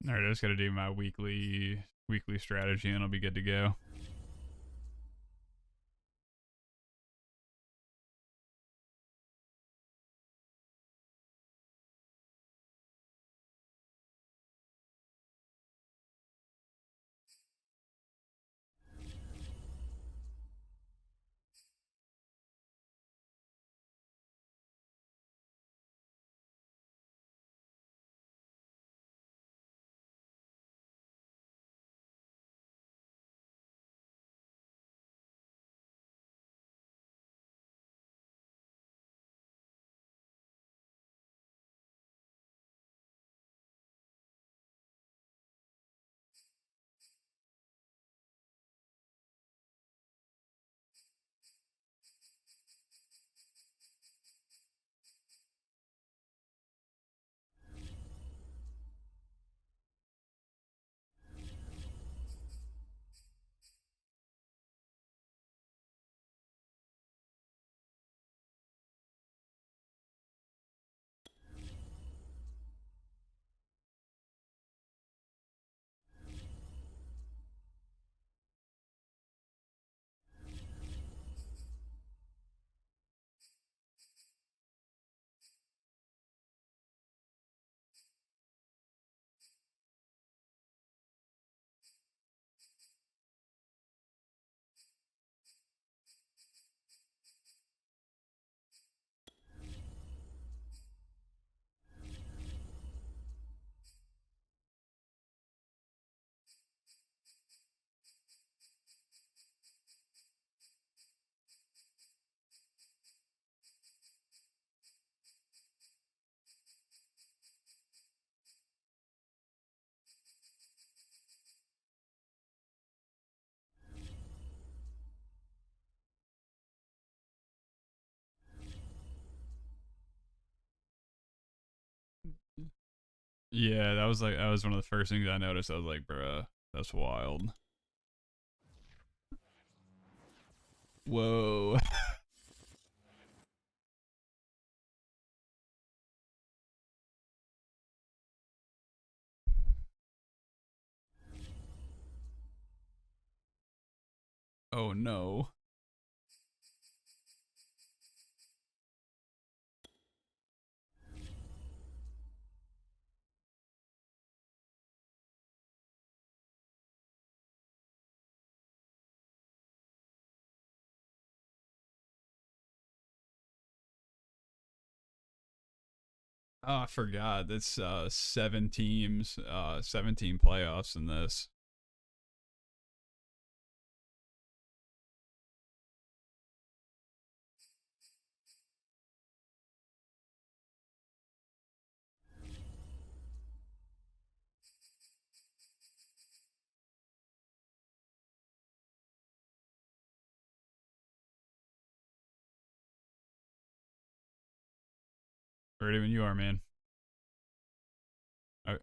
All right, I just got to do my weekly strategy, and I'll be good to go. Yeah, that was one of the first things I noticed. I was like, bruh, that's wild. Whoa. Oh no. Oh, I forgot. It's 7 teams, 17 playoffs in this. Ready when you are, man. All right.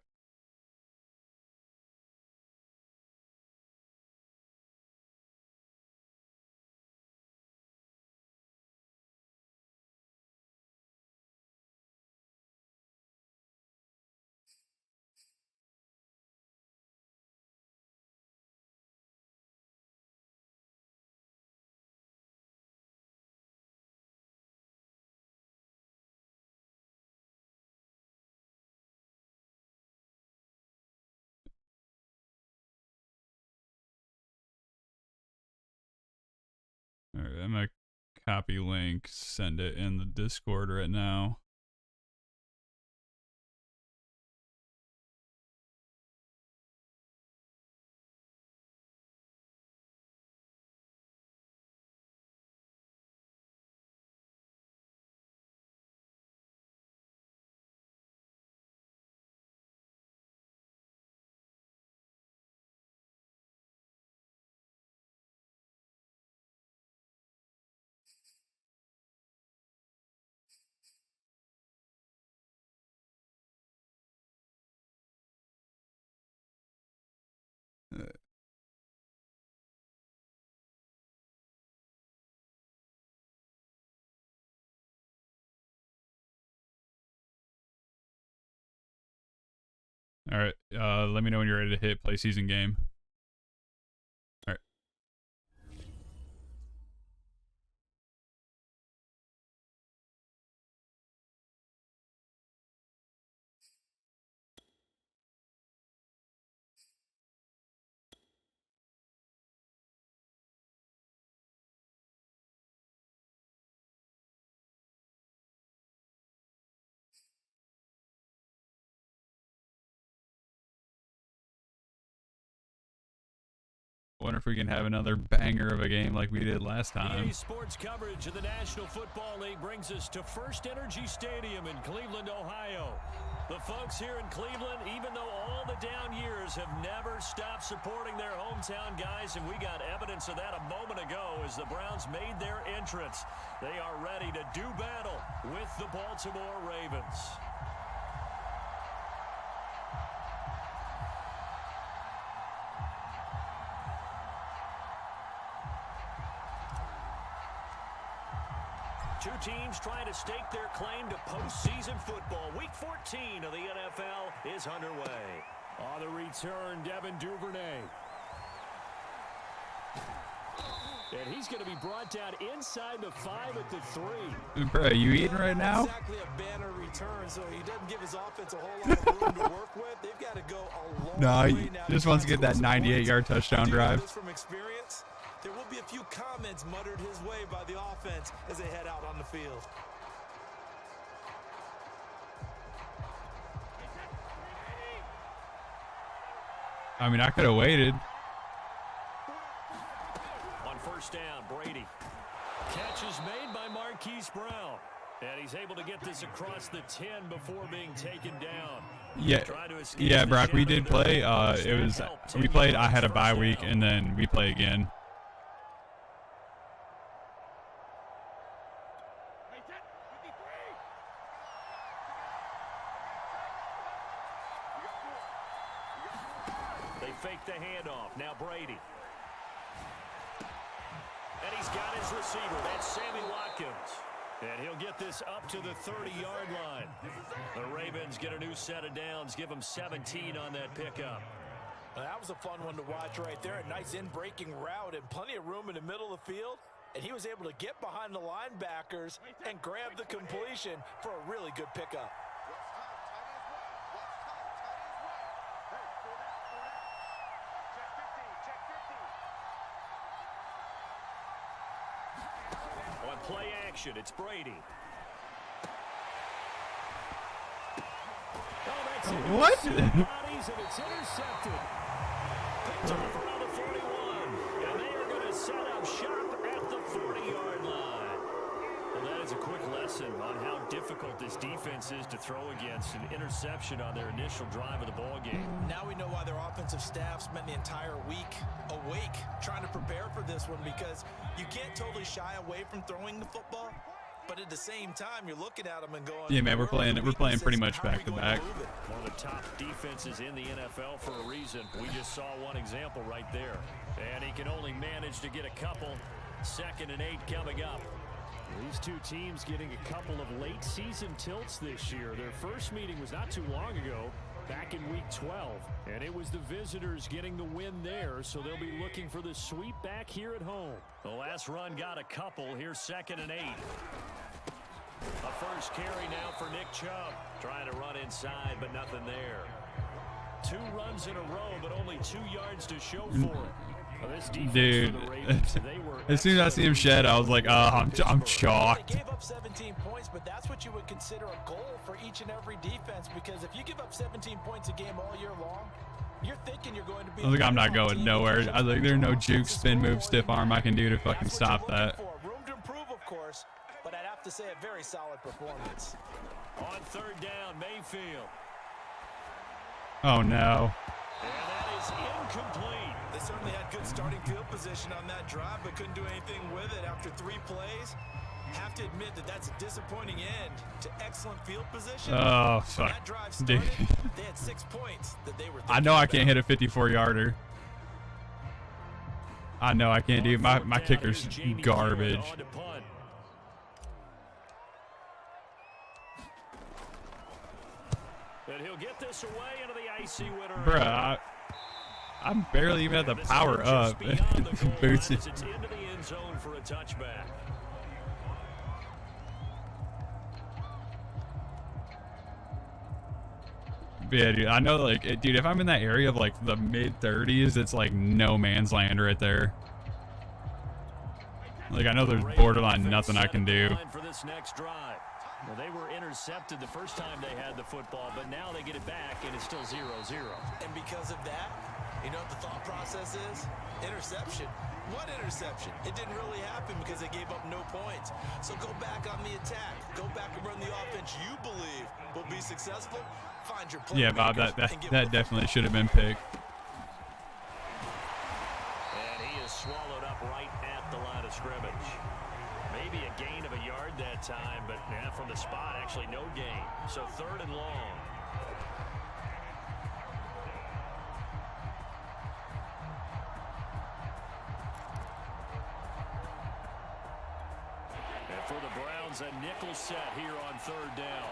All right, I'm gonna copy link, send it in the Discord right now. All right. Let me know when you're ready to hit play season game. All right. Wonder if we can have another banger of a game like we did last time. EA Sports coverage of the National Football League brings us to First Energy Stadium in Cleveland, Ohio. The folks here in Cleveland, even though all the down years, have never stopped supporting their hometown guys, and we got evidence of that a moment ago as the Browns made their entrance. They are ready to do battle with the Baltimore Ravens. Two teams trying to stake their claim to postseason football. Week 14 of the NFL is underway. On the return, Devin Duvernay. And he's going to be brought down inside the 5 at the 3. Bro, are you eating right now? Exactly a banner return, so he doesn't give his offense a whole lot of room to work with. They've got to go a long No, way he now just wants to get that 98-yard touchdown drive. From experience, there will be a few comments muttered his way by the offense as they head out on the field. I mean, I could have waited. On first down, Brady. Catch is made by Marquise Brown. And he's able to get this across the 10 before being taken down. Yeah, Brock, we did play. We played. I had a bye week, and then we play again. They fake the handoff. Now Brady. And he's got his receiver. That's Sammy Watkins. And he'll get this up to the 30-yard line. The Ravens get a new set of downs. Give them 17 on that pickup. Well, that was a fun one to watch right there. A nice in-breaking route and plenty of room in the middle of the field. And he was able to get behind the linebackers and grab the completion for a really good pickup. On play action, it's Brady. Oh, What? Bodies and it's intercepted. Picked off around the 41. And they are going to set up shop at the 40-yard line. Well, that is a quick lesson on how difficult this defense is to throw against. An interception on their initial drive of the ball game. Now we know why their offensive staff spent the entire week awake trying to prepare for this one, because you can't totally shy away from throwing the football, but at the same time you're looking at them and going, Yeah, man, we're playing pretty much back to back. One of the top defenses in the NFL for a reason. We just saw one example right there. And he can only manage to get a couple. 2nd and 8 coming up. These two teams getting a couple of late season tilts this year. Their first meeting was not too long ago, back in week 12. And it was the visitors getting the win there, so they'll be looking for the sweep back here at home. The last run got a couple. Here's 2nd and 8. A first carry now for Nick Chubb. Trying to run inside, but nothing there. 2 runs in a row, but only 2 yards to show for it. Dude, as soon as I see him shed, I was like, I'm shocked. They gave up 17 points, but that's what you would consider a goal for each and every defense, because if you give up 17 points a game all year long, you're thinking you're going to be... I was like, I'm not going nowhere. I was like, there's no juke, spin move, stiff arm I can do to fucking stop that. Room to improve, of course, but I'd have to say a very solid performance. On 3rd down, Mayfield. Oh, no. And that is incomplete. They certainly had good starting field position on that drive, but couldn't do anything with it after 3 plays. Have to admit that that's a disappointing end to excellent field position. Oh, fuck. That drive started, they had 6 points that they were... I know I can't hit a 54-yarder. I know I can't do it. My kicker's garbage. And he'll get this away into the icy winter. Bruh, I'm barely even at the power up. Boots it. It's into the end zone for a touchback. Yeah, dude, I know, like, dude, if I'm in that area of, like, the mid-30s, it's, like, no man's land right there. Like, I know there's borderline nothing I can do. For this next drive. Well, they were intercepted the first time they had the football, but now they get it back, and it's still 0-0. And because of that, you know what the thought process is? Interception. What interception? It didn't really happen because they gave up no points. So go back on the attack. Go back and run the offense you believe will be successful. Find your play. Yeah, Bob, that definitely should have been picked. And he is swallowed up right at the line of scrimmage. Maybe a gain of a yard that time, but yeah, from the spot, actually no gain. So 3rd and long. And for the Browns, a nickel set here on 3rd down.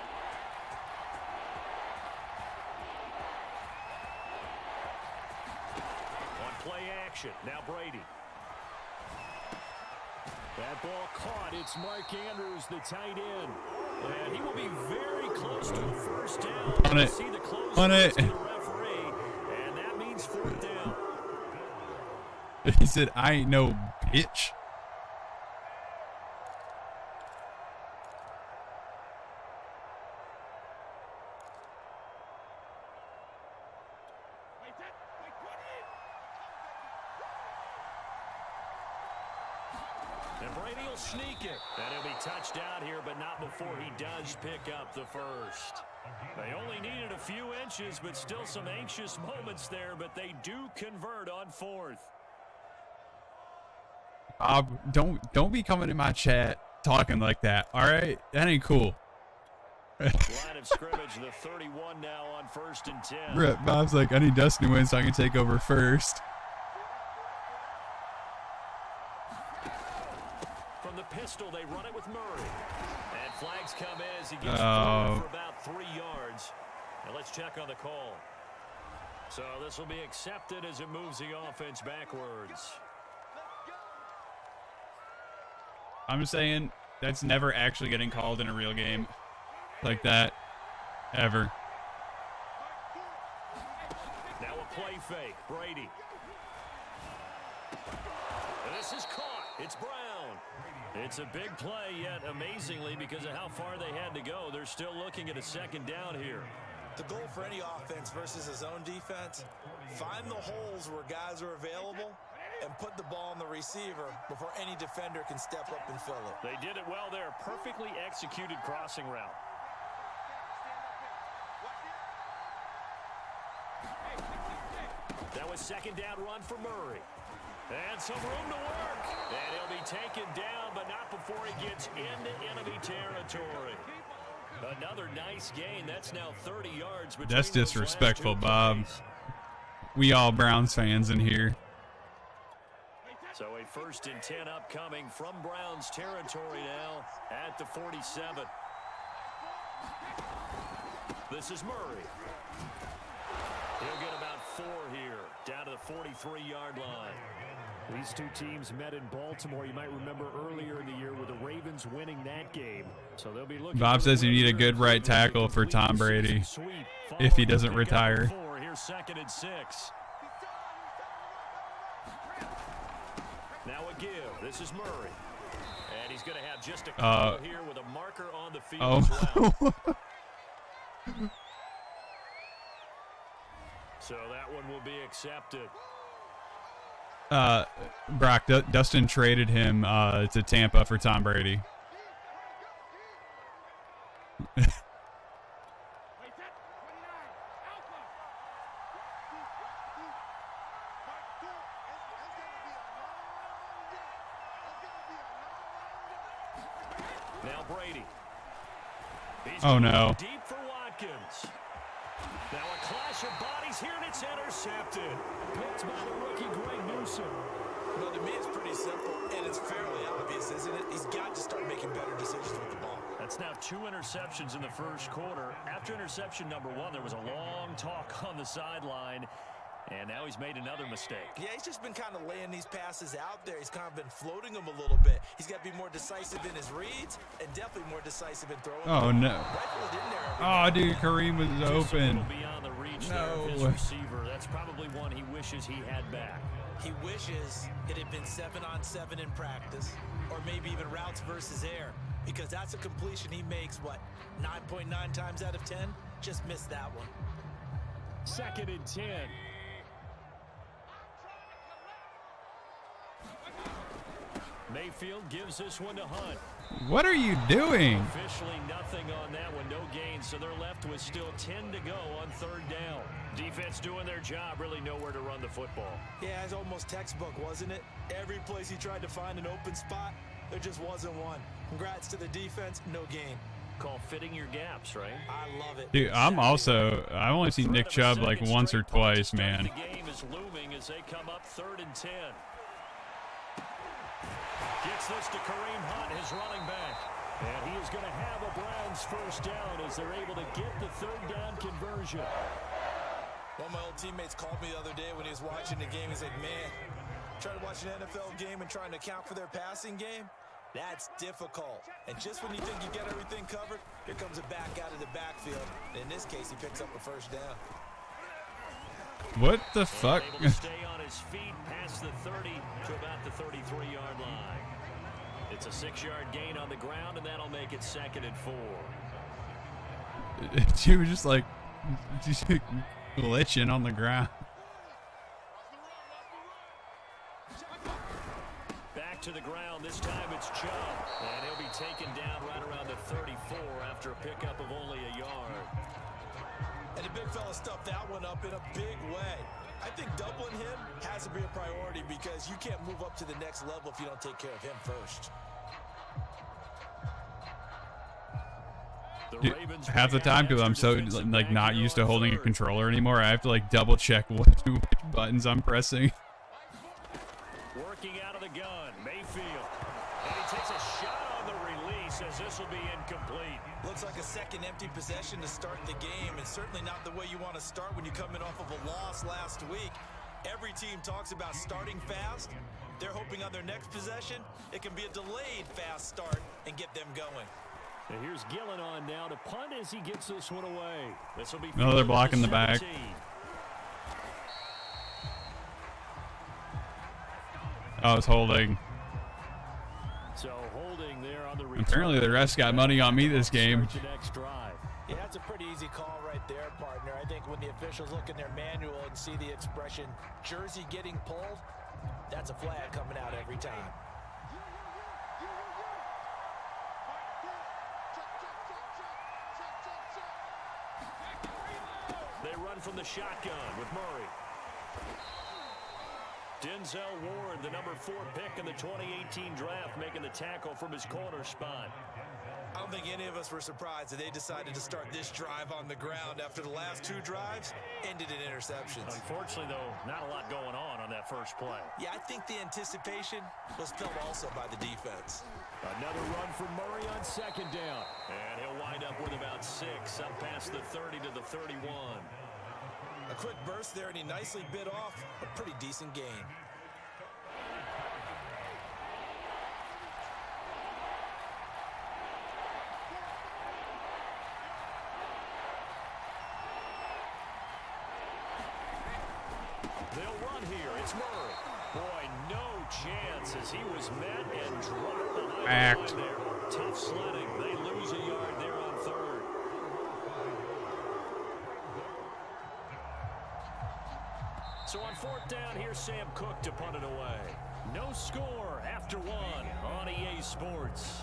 On play action, now Brady. That ball caught. It's Mark Andrews, the tight end. And he will be very close to a first down. On it. See the close On it. to the referee, and that means 4th down. He said, I ain't no bitch. And Brady will sneak it. And he'll be touched out here, but not before he does pick up the first. They only needed a few inches, but still some anxious moments there, but they do convert on 4th. Don't be coming in my chat talking like that, all right? That ain't cool. Line of scrimmage, the 31 now on 1st and 10. Brett, Bob's like, I need Dustin to win so I can take over first. From the pistol, they run it with Murray. And flags come in as he gets forward for about 3 yards. And let's check on the call. So this will be accepted as it moves the offense backwards. I'm saying that's never actually getting called in a real game like that, ever. Now a play fake, Brady. And this is caught. It's Brown. It's a big play, yet amazingly, because of how far they had to go, they're still looking at a 2nd down here. The goal for any offense versus his own defense, find the holes where guys are available and put the ball on the receiver before any defender can step up and fill it. They did it well there. Perfectly executed crossing route. That was 2nd down run for Murray. And some room to work. And he'll be taken down, but not before he gets into enemy territory. Another nice gain. That's now 30 yards. That's disrespectful, Bob. We all Browns fans in here. So a 1st and 10 upcoming from Browns territory now at the 47. This is Murray. He'll get about 4 here, down to the 43-yard line. These two teams met in Baltimore. You might remember earlier in the year with the Ravens winning that game. So they'll be looking. Bob says you need a good right tackle for Tom Brady if he doesn't retire. Here's 2nd and 6. Now a give. This is Murray. And he's going to have just a couple here with a marker on the field as well. So that one will be accepted. Brock, Dustin traded him to Tampa for Tom Brady. Now Brady. Oh no. Deep for Watkins. Now a clash of bodies here, and it's intercepted. Picked by the rookie Greg Newsom. Well, to me, it's pretty simple, and it's fairly obvious, isn't it? He's got to start making better decisions with the ball. That's now 2 interceptions in the first quarter. After interception number 1, there was a long talk on the sideline. And now he's made another mistake. Yeah, he's just been kind of laying these passes out there. He's kind of been floating them a little bit. He's got to be more decisive in his reads and definitely more decisive in throwing. Oh, no. Oh, dude, Kareem was open. Beyond the reach no. Of his receiver. That's probably one he wishes he had back. He wishes it had been 7-on-7 in practice or maybe even routes versus air, because that's a completion he makes, what, 9.9 times out of 10? Just missed that one. 2nd and 10. Mayfield gives this one to Hunt. What are you doing? Officially nothing on that one, no gain, so they're left with still 10 to go on 3rd down. Defense doing their job, really nowhere to run the football. Yeah, it's almost textbook, wasn't it? Every place he tried to find an open spot, there just wasn't one. Congrats to the defense, no gain. Call fitting your gaps, right? I love it. Dude, I've only seen Nick Chubb like once or twice, man. The game is looming as they come up 3rd and 10. Gets this to Kareem Hunt, his running back. And he is going to have a Browns first down as they're able to get the 3rd down conversion. One of my old teammates called me the other day when he was watching the game. He's like, man, trying to watch an NFL game and trying to account for their passing game, that's difficult. And just when you think you get everything covered, here comes a back out of the backfield. And in this case, he picks up a first down. What the fuck? Able to stay on his feet past the 30 to about the 33-yard line. It's a 6-yard gain on the ground, and that'll make it 2nd and 4. She was just like glitching on the ground. Back to the ground. This time it's Chubb, and he'll be taken down right around the 34 after a pickup of only a yard. And the big fella stuffed that one up in a big way. I think doubling him has to be a priority because you can't move up to the next level if you don't take care of him first. Dude, half the time, because I'm so like not used to holding a controller anymore, I have to like double check which buttons I'm pressing. Working out of the gun, Mayfield. And he takes a shot on the release as this will be incomplete. Looks like a second empty possession to start the game, and certainly not the way you want to start when you come in off of a loss last week. Every team talks about starting fast. They're hoping on their next possession, it can be a delayed fast start and get them going. And here's Gillen on now to punt as he gets this one away. This will be no, they're blocking the back. Oh, it's holding. So holding there on the return. Apparently the refs got money on me this game. Yeah, that's a pretty easy call right there, partner. I think when the officials look in their manual and see the expression jersey getting pulled, that's a flag coming out every time. They run from the shotgun with Murray. Denzel Ward, the number 4 pick in the 2018 draft, making the tackle from his corner spot. I don't think any of us were surprised that they decided to start this drive on the ground after the last 2 drives ended in interceptions. Unfortunately, though, not a lot going on that first play. Yeah, I think the anticipation was felt also by the defense. Another run from Murray on 2nd down. And he'll wind up with about 6 up past the 30 to the 31. A quick burst there, and he nicely bit off a pretty decent gain. They'll run here. It's Murray. Boy, no chance as he was met and dropped behind the line there. Tough sledding. They lose a yard there on 3rd. So on 4th down, here's Sam Cook to punt it away. No score after 1 on EA Sports.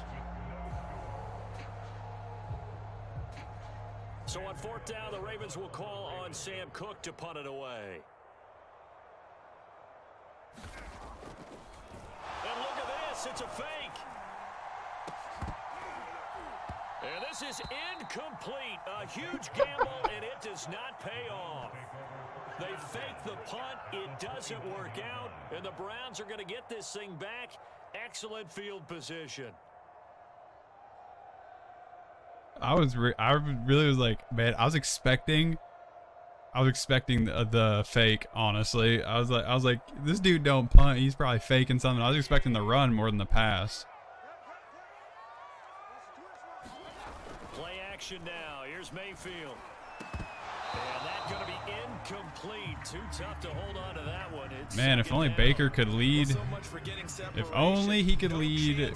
So on 4th down, the Ravens will call on Sam Cook to punt it away. And look at this, it's a fake. And this is incomplete. A huge gamble, and it does not pay off. They fake the punt. It doesn't work out, and the Browns are going to get this thing back. Excellent field position. I really was like, man, I was expecting the fake. Honestly, I was like, this dude don't punt. He's probably faking something. I was expecting the run more than the pass. Play action now. Here's Mayfield. And that's going to be incomplete. Too tough to hold on to that one. It's Man, if only Baker could lead. If only he could lead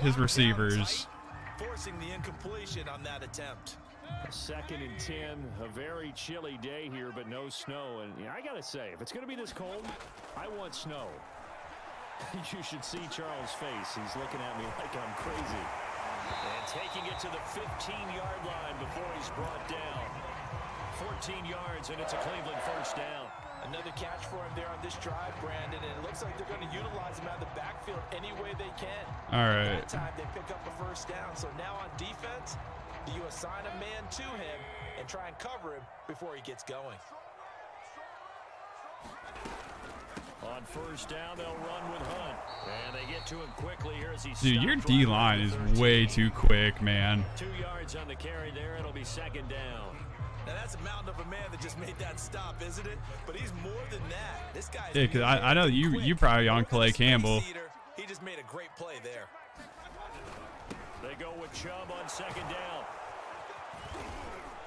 his receivers. Forcing the incompletion on that attempt. 2nd and 10, a very chilly day here, but no snow. And I got to say, if it's going to be this cold, I want snow. You should see Charles' face. He's looking at me like I'm crazy. And taking it to the 15-yard line before he's brought down. 14 yards, and it's a Cleveland first down. Another catch for him there on this drive, Brandon, and it looks like they're going to utilize him out of the backfield any way they can. All right. That time they pick up a first down. So now on defense, you assign a man to him and try and cover him before he gets going. On first down, they'll run with Hunt. And they get to him quickly here as he Dude, your D-line is way too quick, man. 2 yards on the carry there. It'll be 2nd down. Now that's a mountain of a man that just made that stop, isn't it? But he's more than that. This guy's Yeah, because I know you probably on Clay Campbell. He just made a great play there. They go with Chubb on 2nd down.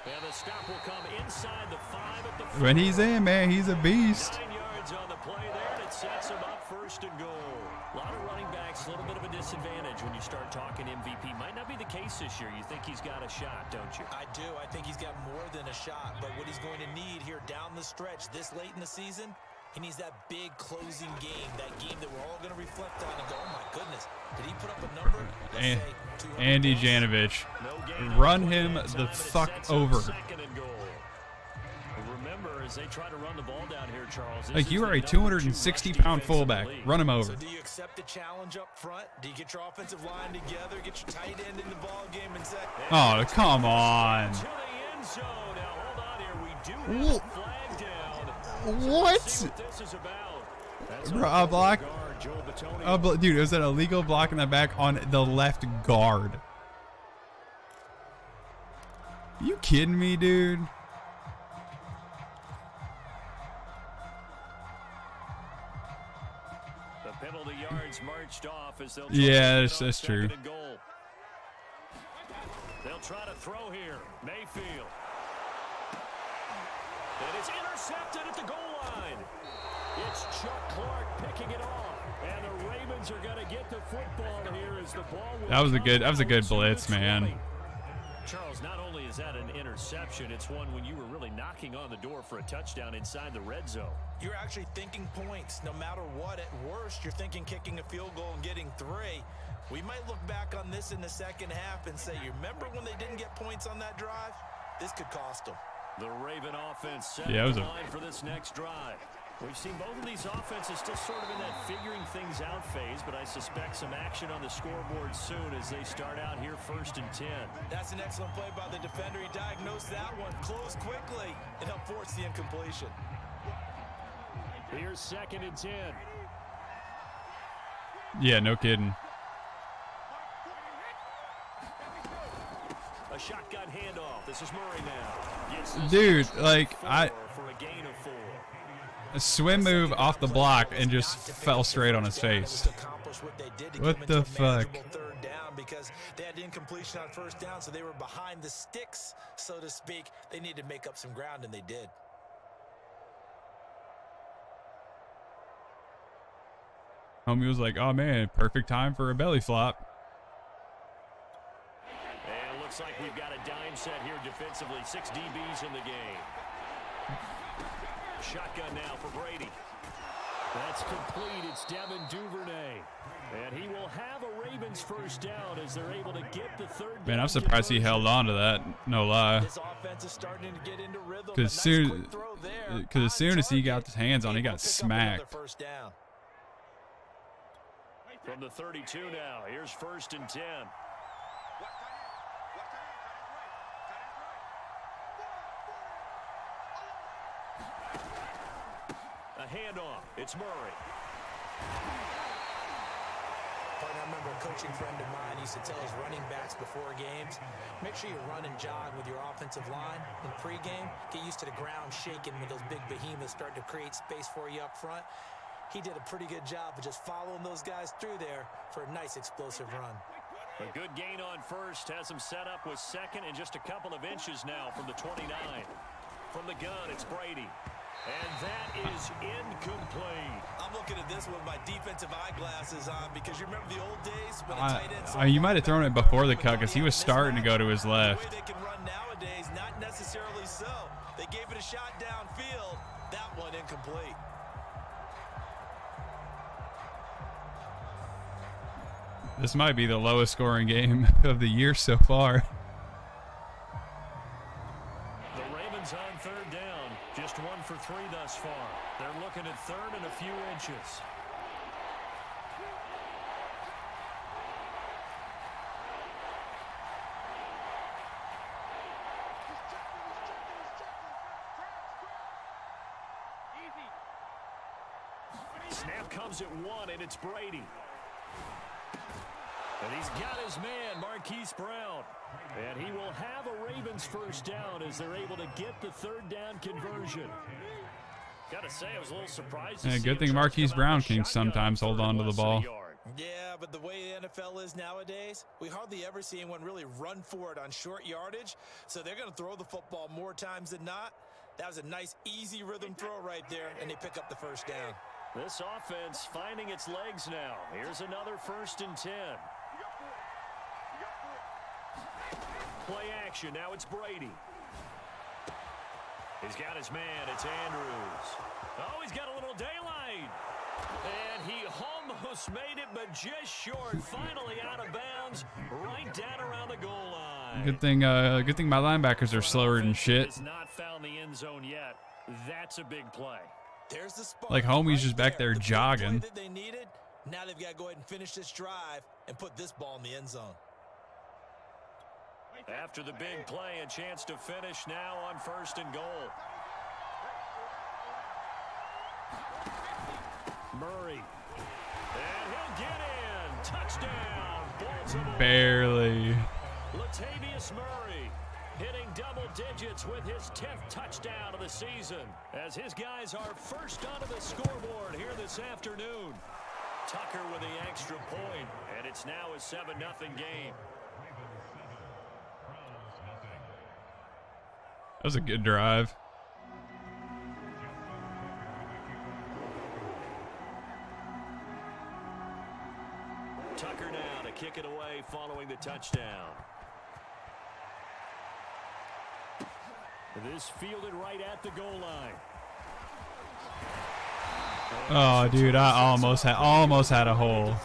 And the stop will come inside the 5 at the 4. When he's in, man, he's a beast. 9 yards on the play there, and it sets him up 1st and goal. A lot of running backs, a little bit of a disadvantage when you start talking MVP. Might not be the case this year. You think he's got a shot, don't you? I do. I think he's got more than a shot. But what he's going to need here down the stretch this late in the season, he needs that big closing game, that game that we're all going to reflect on and go, oh, my goodness, did he put up a number? Andy Janovich, run him the fuck over. 2nd and goal. Remember, as they try to run the ball down here, Charles. Like, you are a 260-pound fullback. Run him over. So do you accept the challenge up front? Do you get your offensive line together, get your tight end in the ball game, and say, oh, come on. To the end zone. Now, hold on here. We do have a flag down. What? See what this is about. Bro, a block. Dude, it was an illegal block in the back on the left guard. You kidding me, dude? The penalty yards marched off as they'll yeah, that's true. They'll try to throw here. Mayfield. And it's intercepted at the goal line. It's Chuck Clark picking it off. And the Ravens are going to get the football here as the ball will That was a good blitz, man. Charles, not only is that an interception, it's one when you were really knocking on the door for a touchdown inside the red zone. You're actually thinking points. No matter what, at worst, you're thinking kicking a field goal and getting 3. We might look back on this in the second half and say, you remember when they didn't get points on that drive? This could cost them. The Raven offense set the line for this next drive. We've seen both of these offenses still sort of in that figuring things out phase, but I suspect some action on the scoreboard soon as they start out here 1st and 10. That's an excellent play by the defender. He diagnosed that one, closed quickly, and helped force the incompletion. Here's 2nd and 10. Yeah, no kidding. A shotgun handoff. This is Murray now. Dude, like, for a gain of 4. A swim move off the block and just fell straight on his face. What the fuck? Third down because they had incompletion on 1st down, so they were behind the sticks, so to speak. They needed to make up some ground, and they did. Homie was like, oh man, perfect time for a belly flop. And it looks like we've got a dime set here defensively. 6 DBs in the game. Shotgun now for Brady. That's complete. It's Devin Duvernay. And he will have a Ravens first down as they're able to get the 3rd down. Man, I'm surprised he held on to that. No lie. This offense is starting to get into rhythm. Because as soon as he got his hands on, he got smacked. From the 32 now, here's 1st and 10. A handoff. It's Murray. Partner, I remember a coaching friend of mine used to tell his running backs before games, make sure you run and jog with your offensive line in pregame. Get used to the ground shaking when those big behemoths start to create space for you up front. He did a pretty good job of just following those guys through there for a nice explosive run. A good gain on first has him set up with second and just a couple of inches now from the 29. From the gun, it's Brady. And that is incomplete. I'm looking at this with my defensive eyeglasses on because you remember the old days when a tight end... You might have thrown it before the cut because he was starting to go to his left. The way they can run nowadays, not necessarily so. They gave it a shot downfield. That one incomplete. This might be the lowest scoring game of the year so far. The Ravens on third down. Just 1 for 3 thus far. They're looking at third and a few inches. Snap comes at 1, and it's Brady. And he's got his man, Marquise Brown. And he will have a Ravens first down as they're able to get the third down conversion. Got to say, I was a little surprised. Yeah, good thing Marquise Brown can sometimes hold on to the ball. Yeah, but the way the NFL is nowadays, we hardly ever see anyone really run for it on short yardage. So they're going to throw the football more times than not. That was a nice, easy rhythm throw right there, and they pick up the first down. This offense finding its legs now. Here's another 1st and 10. Play action. Now it's Brady. He's got his man. It's Andrews. Oh, he's got a little daylight. And he almost made it, but just short. Finally out of bounds, right down around the goal line. Good thing my linebackers are slower than shit. Has not found the end zone yet. That's a big play. There's the spark. Like homie's right just back there the jogging. That they needed. Now they've got to go ahead and finish this drive and put this ball in the end zone. After the big play, a chance to finish now on 1st and goal. Murray. And he'll get in. Touchdown, Baltimore. Barely. Latavius Murray hitting double digits with his 10th touchdown of the season as his guys are first onto the scoreboard here this afternoon. Tucker with the extra point, and it's now a 7-0 game. That was a good drive. Tucker now to kick it away following the touchdown. This fielded right at the goal line. Oh, dude, I almost had a hole.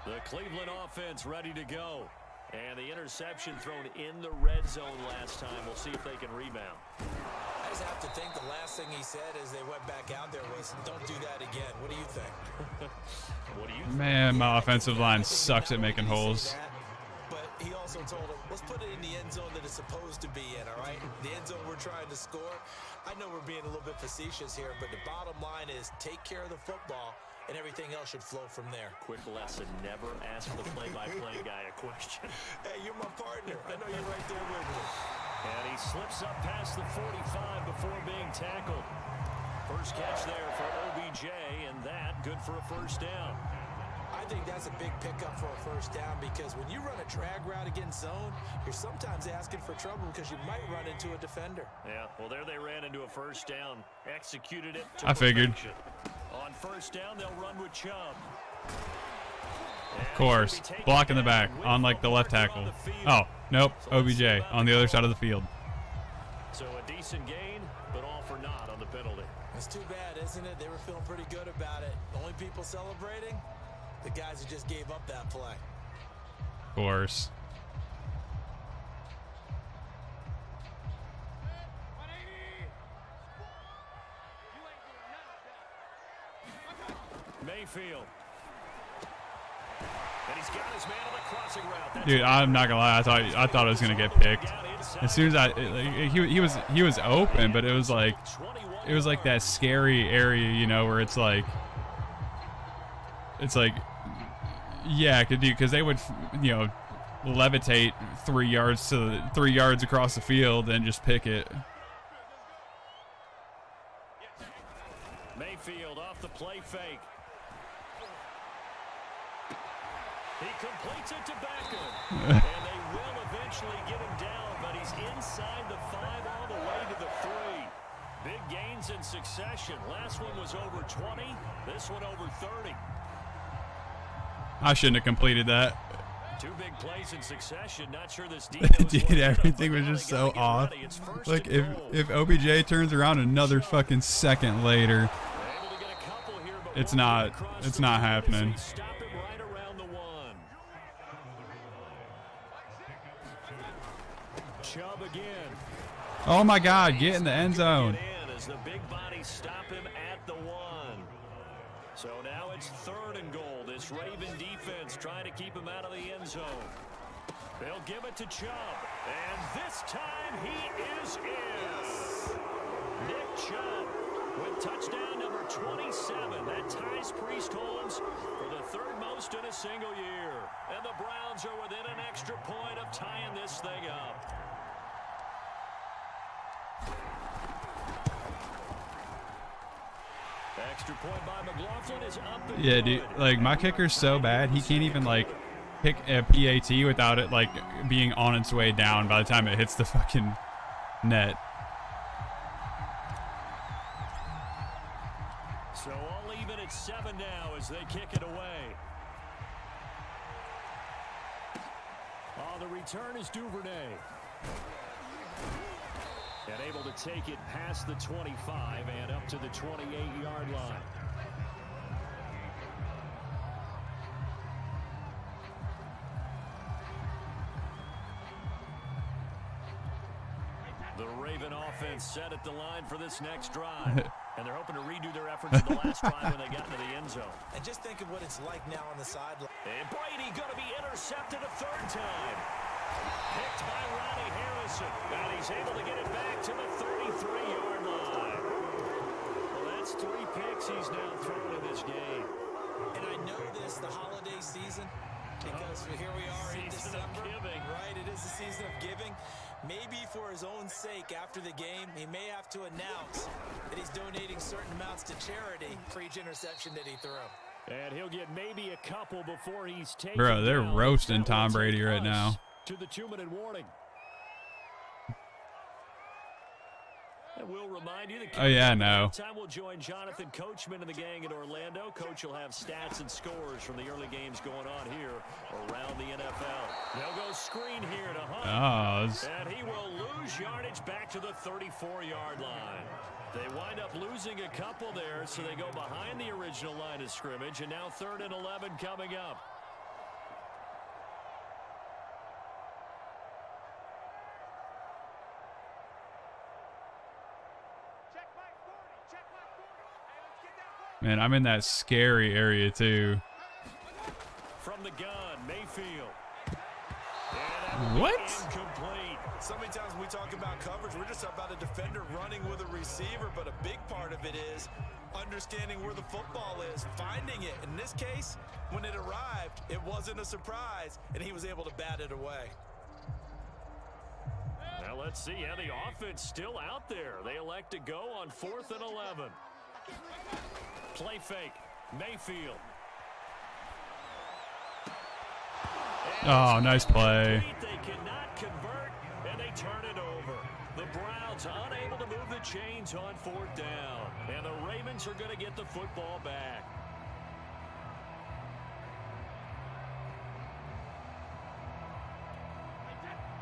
The Cleveland offense ready to go. And the interception thrown in the red zone last time. We'll see if they can rebound. I just have to think the last thing he said as they went back out there was, don't do that again. What do you think? What do you think? Man, my offensive line sucks at making holes. But he also told him, let's put it in the end zone that it's supposed to be in, all right? The end zone we're trying to score. I know we're being a little bit facetious here, but the bottom line is take care of the football, and everything else should flow from there. Quick lesson, never ask the play-by-play guy a question. Hey, you're my partner. I know you're right there with me. And he slips up past the 45 before being tackled. First catch there for OBJ, and that good for a first down. I think that's a big pickup for a first down because when you run a drag route against zone, you're sometimes asking for trouble because you might run into a defender. Yeah, well, there they ran into a first down. Executed it to I figured. perfection. On first down, they'll run with Chubb. Of course. Block in the back on like the left tackle. Oh, nope. OBJ on the other side of the field. So a decent gain, but all for naught on the penalty. It's too bad, isn't it? They were feeling pretty good about it. The only people celebrating, the guys who just gave up that play. Of course. Mayfield. And he's got his man on the crossing route. Dude, I'm not gonna lie. I thought it was gonna get picked. As soon as he was open, but it was like that scary area, you know, where it's like yeah, it could do, because they would, you know, levitate 3 yards across the field and just pick it. Mayfield off the play fake. He completes it to Beckham. And they will eventually get him down, but he's inside the 5 all the way to the 3. Big gains in succession. Last one was over 20. This one over 30. I shouldn't have completed that. 2 big plays in succession. Not sure this Dude, everything was just so off. Like, if OBJ turns around another fucking second later, it's not happening. Oh my God, get in the end zone. As the big bodies stop him at the 1. So now it's 3rd and goal. This Raven defense trying to keep him out of the end zone. They'll give it to Chubb. And this time he is in. Nick Chubb with touchdown number 27. That ties Priest Holmes for the 3rd most in a single year. And the Browns are within an extra point of tying this thing up. Extra point by McLaughlin is up and Yeah, dude, like, my kicker's so bad, he can't even, like, pick a PAT without it, like, being on its way down by the time it hits the fucking net. So all even at 7 now as they kick it away. The return is Duvernay. And able to take it past the 25 and up to the 28-yard line. The Raven offense set at the line for this next drive. And they're hoping to redo their efforts in the last drive when they got into the end zone. And just think of what it's like now on the sideline. And Brady going to be intercepted a 3rd time. Picked by Ronnie Harrison. And he's able to get it back to the 33-yard line. Well, that's 3 picks he's now thrown in this game. And I know this, the holiday season, because here we are in December. Right, it is the season of giving. Maybe for his own sake, after the game, he may have to announce that he's donating certain amounts to charity for each interception that he threw. And he'll get maybe a couple before he's taken. Bro, they're roasting Tom Brady right now. To the 2-minute warning. And we'll remind you that time we'll join Jonathan Coachman and the gang in Orlando. Coach will have stats and scores from the early games going on here around the NFL. They'll go screen here to Hunt. And he will lose yardage back to the 34-yard line. They wind up losing a couple there, so they go behind the original line of scrimmage, and now 3rd and 11 coming up. Man, I'm in that scary area too. From the gun, Mayfield. What? Incomplete. So many times when we talk about coverage, we're just talking about a defender running with a receiver, but a big part of it is understanding where the football is, finding it. In this case, when it arrived, it wasn't a surprise, and he was able to bat it away. Now let's see. Yeah, the offense still out there. They elect to go on 4th and 11. Play fake. Mayfield. Oh, nice play. They cannot convert, and they turn it over. The Browns unable to move the chains on 4th down. And the Ravens are going to get the football back.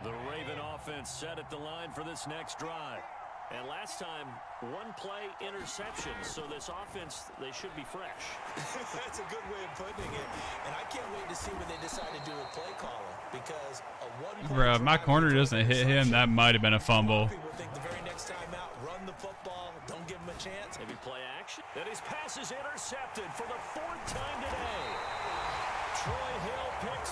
The Raven offense set at the line for this next drive. And last time, 1-play interception. So this offense, they should be fresh. That's a good way of putting it. And I can't wait to see what they decide to do with play calling. Because a 1-point Bro, if my corner doesn't hit him, that might have been a fumble. People think the very next time out, run the football, don't give him a chance. Maybe play action. And his pass is intercepted for the 4th time today. Troy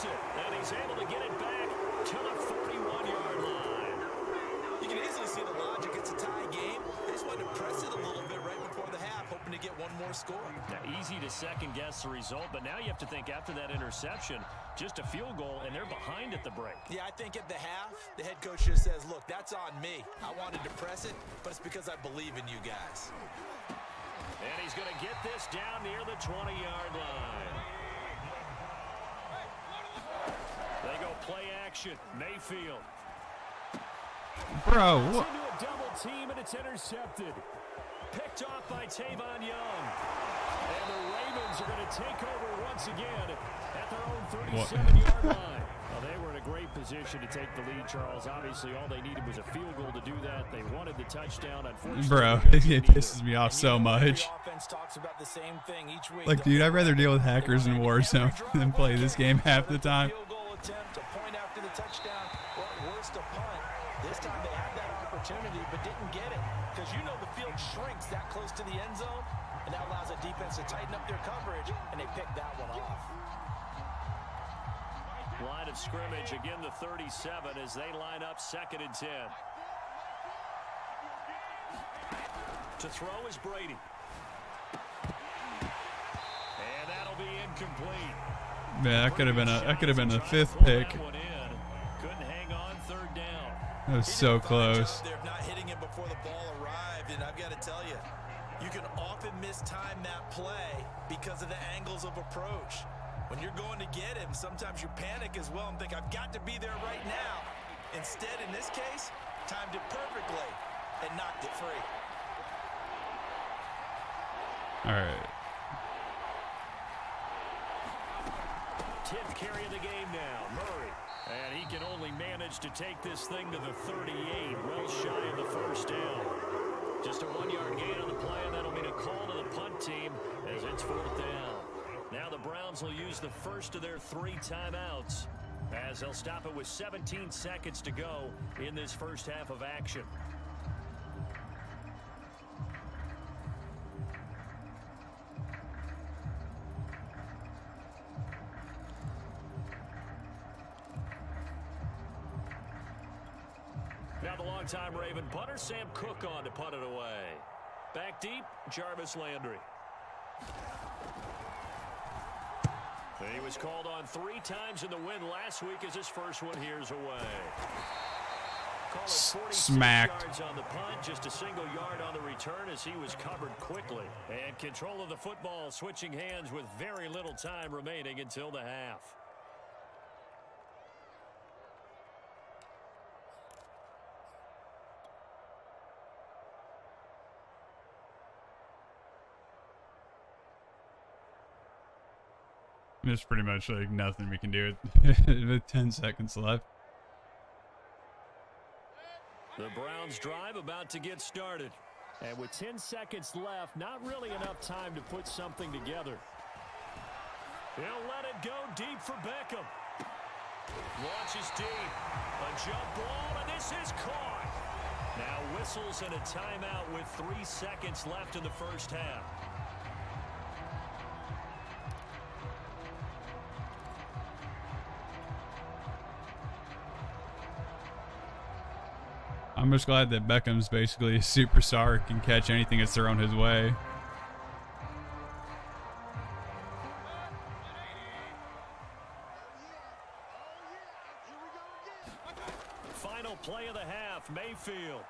lost it, and he's able to get it back to the 41-yard line. You can easily see the logic. It's a tie game. They just wanted to press it a little bit right before the half, hoping to get one more score. Now, easy to second-guess the result, but now you have to think after that interception, just a field goal, and they're behind at the break. Yeah, I think at the half, the head coach just says, look, that's on me. I wanted to press it, but it's because I believe in you guys. And he's going to get this down near the 20-yard line. They go play action. Mayfield. Bro, It's into a double team, and it's intercepted. Picked off by Tavon Young. And the Ravens are going to take over once again at their own 37-yard line. Well, they were in a great position to take the lead, Charles. Obviously, all they needed was a field goal to do that. They wanted the touchdown. Unfortunately, bro, it pisses me off so much. Like, dude, I'd rather deal with hackers in Warzone than play this game half the time. Field goal attempt, a point after the touchdown, or at worst, a punt. This time they had that opportunity but didn't get it, because you know the field shrinks that close to the end zone, and that allows a defense to tighten up their coverage, and they picked that one off. Line of scrimmage, again the 37 as they line up 2nd and 10. To throw is Brady. And that'll be incomplete. Man, that could have been a 5th pick. Couldn't hang on 3rd down. That was so close. They're not hitting him before the ball arrived, and I've got to tell you, you can often mistime that play because of the angles of approach. When you're going to get him, sometimes you panic as well and think, I've got to be there right now. Instead, in this case, timed it perfectly and knocked it free. All right. 10th carry of the game now, Murray. And he can only manage to take this thing to the 38, well shy of the 1st down. Just a 1-yard gain on the play, and that'll mean a call to the punt team as it's 4th down. Now the Browns will use the first of their 3 timeouts as they'll stop it with 17 seconds to go in this first half of action. Now the longtime Raven punter, Sam Cook, on to punt it away. Back deep, Jarvis Landry. He was called on 3 times in the win last week as his first one here's away. Call it 46 Smacked. yards on the punt, just a single yard on the return as he was covered quickly. And control of the football switching hands with very little time remaining until the half. There's pretty much like nothing we can do with 10 seconds left. The Browns drive about to get started. And with 10 seconds left, not really enough time to put something together. He'll let it go deep for Beckham. Launches deep. A jump ball, and this is caught. Now whistles and a timeout with 3 seconds left in the first half. I'm just glad that Beckham's basically a superstar, can catch anything that's thrown his way. Final play of the half, Mayfield.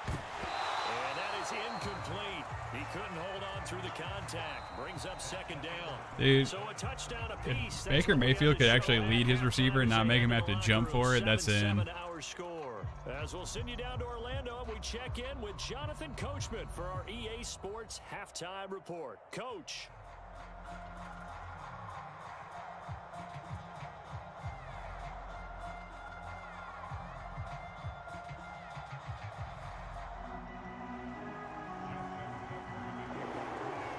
And that is incomplete. He couldn't hold on through the contact. Brings up 2nd down. Dude, So a touchdown apiece. if Baker Mayfield could actually lead his receiver and not make him have to jump for it, that's in. Score. As we'll send you down to Orlando, and we check in with Jonathan Coachman for our EA Sports Halftime Report. Coach.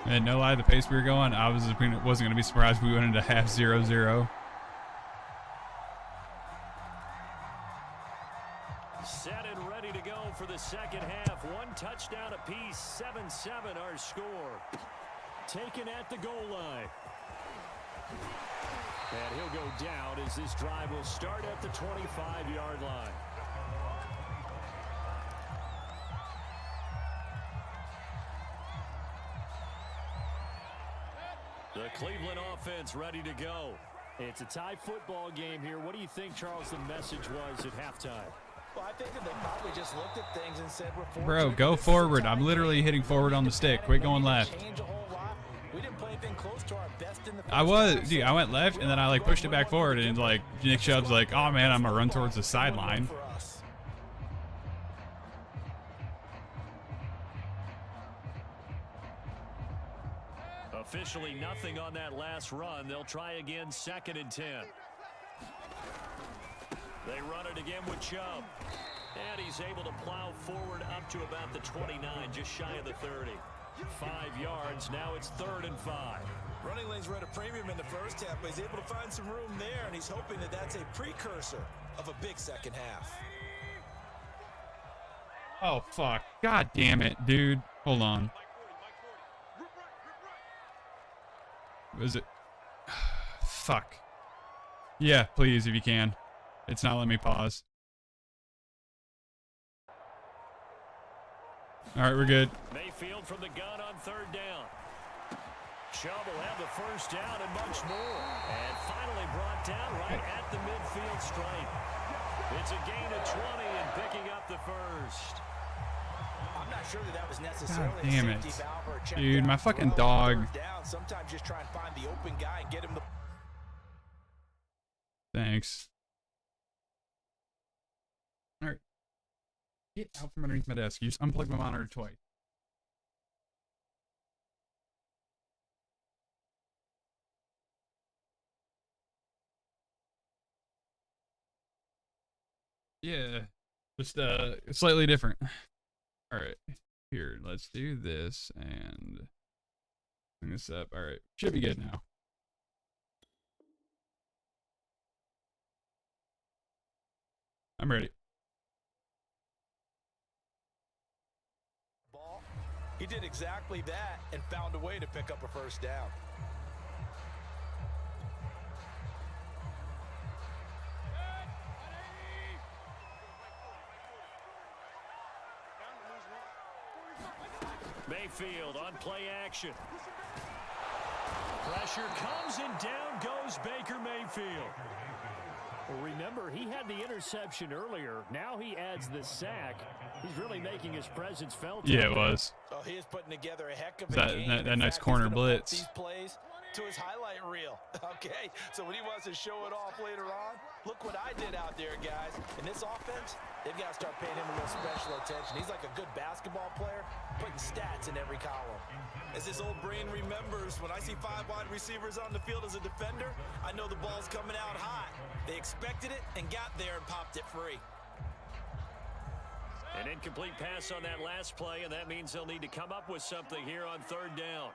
And no lie, the pace we were going, I wasn't going to be surprised if we went into half 0-0. Set and ready to go for the second half. 1 touchdown apiece, 7-7 our score. Taken at the goal line. And he'll go down as this drive will start at the 25-yard line. The Cleveland offense ready to go. It's a tie football game here. What do you think, Charles, the message was at halftime? Well, I think that they probably just looked at things and said, bro, go forward. I'm literally hitting forward on the stick. Quit going left. We didn't play anything close to our best in the first I was, half. dude, I went left and then I like pushed it back forward and like Nick Chubb's like, oh man, I'm gonna run towards the sideline. Officially nothing on that last run. They'll try again, 2nd and 10. They run it again with Chubb. And he's able to plow forward up to about the 29, just shy of the 30. 5 yards, now it's 3rd and 5. Running lanes were at a premium in the first half, but he's able to find some room there, and he's hoping that that's a precursor of a big second half. Oh, fuck. God damn it, dude. Hold on. Was it? Fuck. Yeah, please, if you can. It's not letting me pause. All right, we're good. Mayfield from the gun on 3rd down. Chubb will have the 1st down and much more. And finally brought down right at the midfield stripe. It's a gain of 20 and picking up the 1st. I'm not sure that was necessarily God damn a safety it. valve or a check Dude, down my fucking throw. dog. 3rd down. Sometimes just try and find the open guy and get him the... Thanks. All right. Get out from underneath my desk. You just unplugged my monitor twice. Yeah. Just slightly different. All right. Here, let's do this and bring this up. All right. Should be good now. I'm ready. He did exactly that and found a way to pick up a 1st down. Mayfield on play action. Pressure comes and down goes Baker Mayfield. Well, remember, he had the interception earlier. Now he adds the sack. He's really making his presence felt. Yeah, it was. Oh, he is putting together a heck of a game. That nice corner blitz. These plays to his highlight reel. Okay, so when he wants to show it off later on, look what I did out there, guys. In this offense, they've got to start paying him a little special attention. He's like a good basketball player, putting stats in every column. As his old brain remembers, when I see 5 wide receivers on the field as a defender, I know the ball's coming out hot. They expected it and got there and popped it free. An incomplete pass on that last play, and that means they'll need to come up with something here on 3rd down.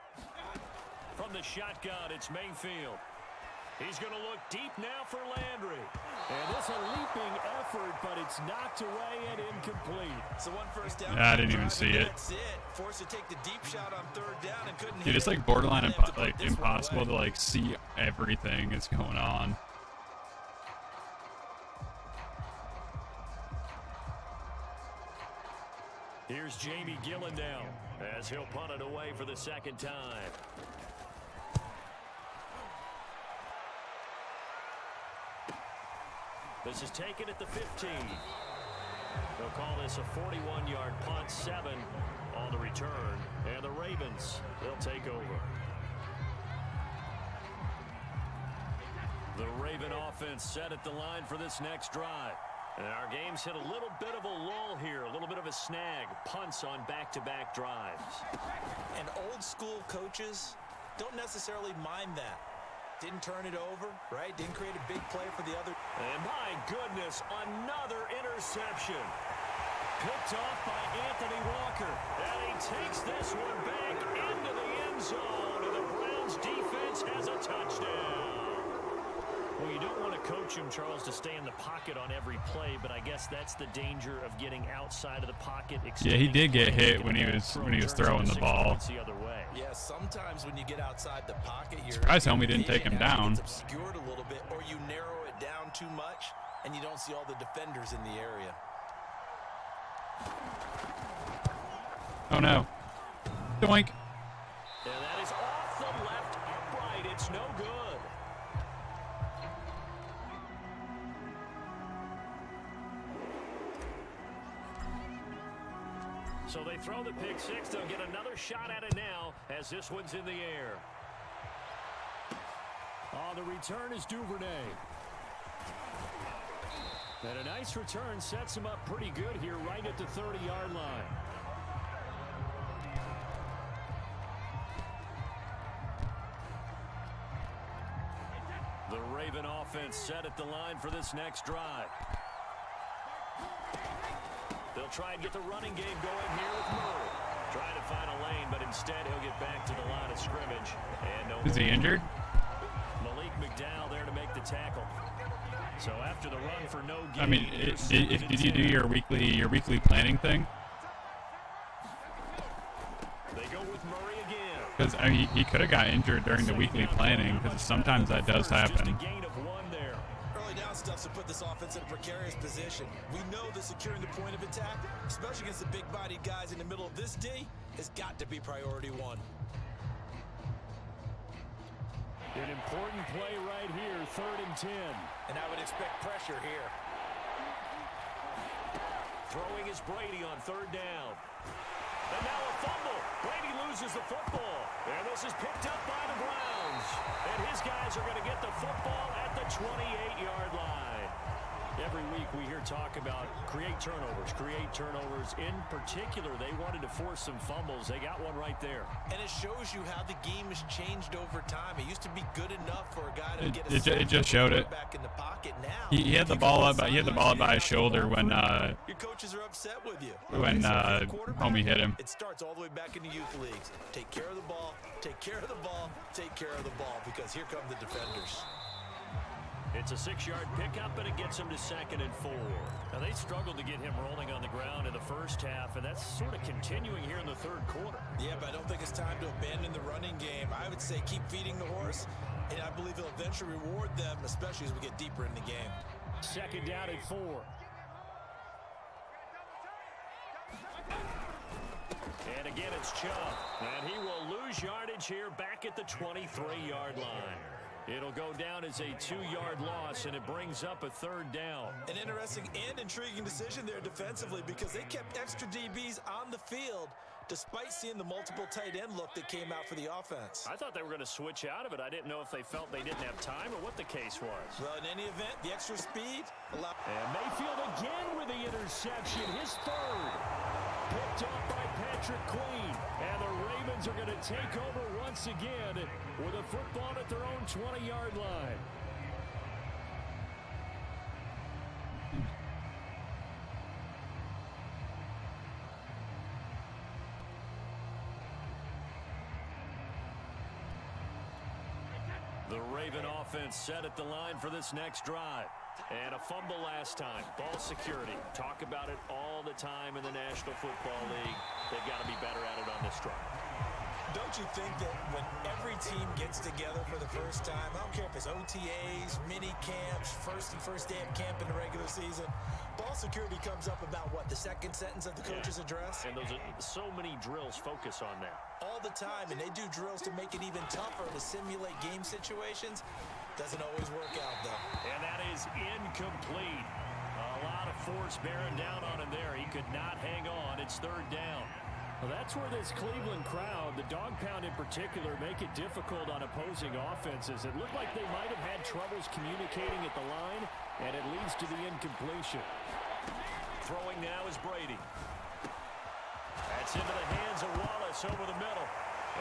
From the shotgun, it's Mayfield. He's going to look deep now for Landry. And it's a leaping effort, but it's knocked away and incomplete. So 1 1st down. I didn't even see it. That's it. Forced to take the deep shot on 3rd down and couldn't Dude, hit it's it. like borderline Now they have to put this one impossible away. to like see everything that's going on. Here's Jamie Gillen now as he'll punt it away for the 2nd time. This is taken at the 15. They'll call this a 41-yard punt, 7 on the return. And the Ravens, they'll take over. The Raven offense set at the line for this next drive. And our game's hit a little bit of a lull here, a little bit of a snag. Punts on back-to-back drives. And old school coaches don't necessarily mind that. Didn't turn it over, right? Didn't create a big play for the other. And my goodness, another interception. Picked off by Anthony Walker. And he takes this one back into the end zone. And the Browns defense has a touchdown. Well, you don't want to coach him, Charles, to stay in the pocket on every play, but I guess that's the danger of getting outside of the pocket. Yeah, he did get hit when he was throwing the ball. Yeah, sometimes when you get outside the pocket, you're surprised Helmy didn't take him down. It's obscured a little bit, or you narrow it down too much, and you don't see all the defenders in the area. Oh no! Doink! And that is off the left upright. It's no good. So they throw the pick six. They'll get another shot at it now as this one's in the air. On the return is Duvernay. And a nice return sets him up pretty good here right at the 30-yard line. The Raven offense set at the line for this next drive. They'll try and get the running game going here with Murray. Trying to find a lane, but instead he'll get back to the line of scrimmage. And no Is he injured? Malik McDowell there to make the tackle. So after the run for no gain, I mean, did you do your weekly planning thing? They go with Murray again. Because I mean, he could have got injured during the weekly planning, because sometimes that does happen. Just a gain of one there. Early down stuff to put this offense in a precarious position. We know that securing the point of attack, especially against the big-bodied guys in the middle of this D, has got to be priority one. An important play right here, 3rd and 10. And I would expect pressure here. Throwing is Brady on 3rd down. And now a fumble. Brady loses the football. And this is picked up by the Browns. And his guys are going to get the football at the 28-yard line. Every week we hear talk about create turnovers. In particular, they wanted to force some fumbles. They got one right there. And it shows you how the game has changed over time. It used to be good enough for a guy to get it just showed it. Back in the pocket. Now He had the ball up. He had the ball by his shoulder when your coaches are upset with you. Homie hit him. It starts all the way back in the youth leagues. Take care of the ball. Take care of the ball. Take care of the ball, because here come the defenders. It's a 6-yard pickup, and it gets him to 2nd and 4. Now, they struggled to get him rolling on the ground in the first half, and that's sort of continuing here in the 3rd quarter. Yeah, but I don't think it's time to abandon the running game. I would say keep feeding the horse, and I believe he'll eventually reward them, especially as we get deeper in the game. 2nd down and 4. And again, it's Chubb. And he will lose yardage here back at the 23-yard line. It'll go down as a 2-yard loss, and it brings up a 3rd down. An interesting and intriguing decision there defensively, because they kept extra DBs on the field despite seeing the multiple tight end look that came out for the offense. I thought they were going to switch out of it. I didn't know if they felt they didn't have time or what the case was. Well, in any event, the extra speed allowed. And Mayfield again with the interception, his 3rd. Picked up by Patrick Queen. And the Ravens are going to take over once again with a football at their own 20-yard line. The Raven offense set at the line for this next drive. And a fumble last time. Ball security. Talk about it all the time in the National Football League. They've got to be better at it on this drive. Don't you think that when every team gets together for the first time, I don't care if it's OTAs, mini camps, first day of camp in the regular season, ball security comes up about what, the 2nd sentence of the coach's address? And those are so many drills focus on that. All the time, and they do drills to make it even tougher to simulate game situations. Doesn't always work out, though. And that is incomplete. A lot of force bearing down on him there. He could not hang on. It's 3rd down. Well, that's where this Cleveland crowd, the dog pound in particular, make it difficult on opposing offenses. It looked like they might have had troubles communicating at the line, and it leads to the incompletion. Throwing now is Brady. That's into the hands of Wallace over the middle.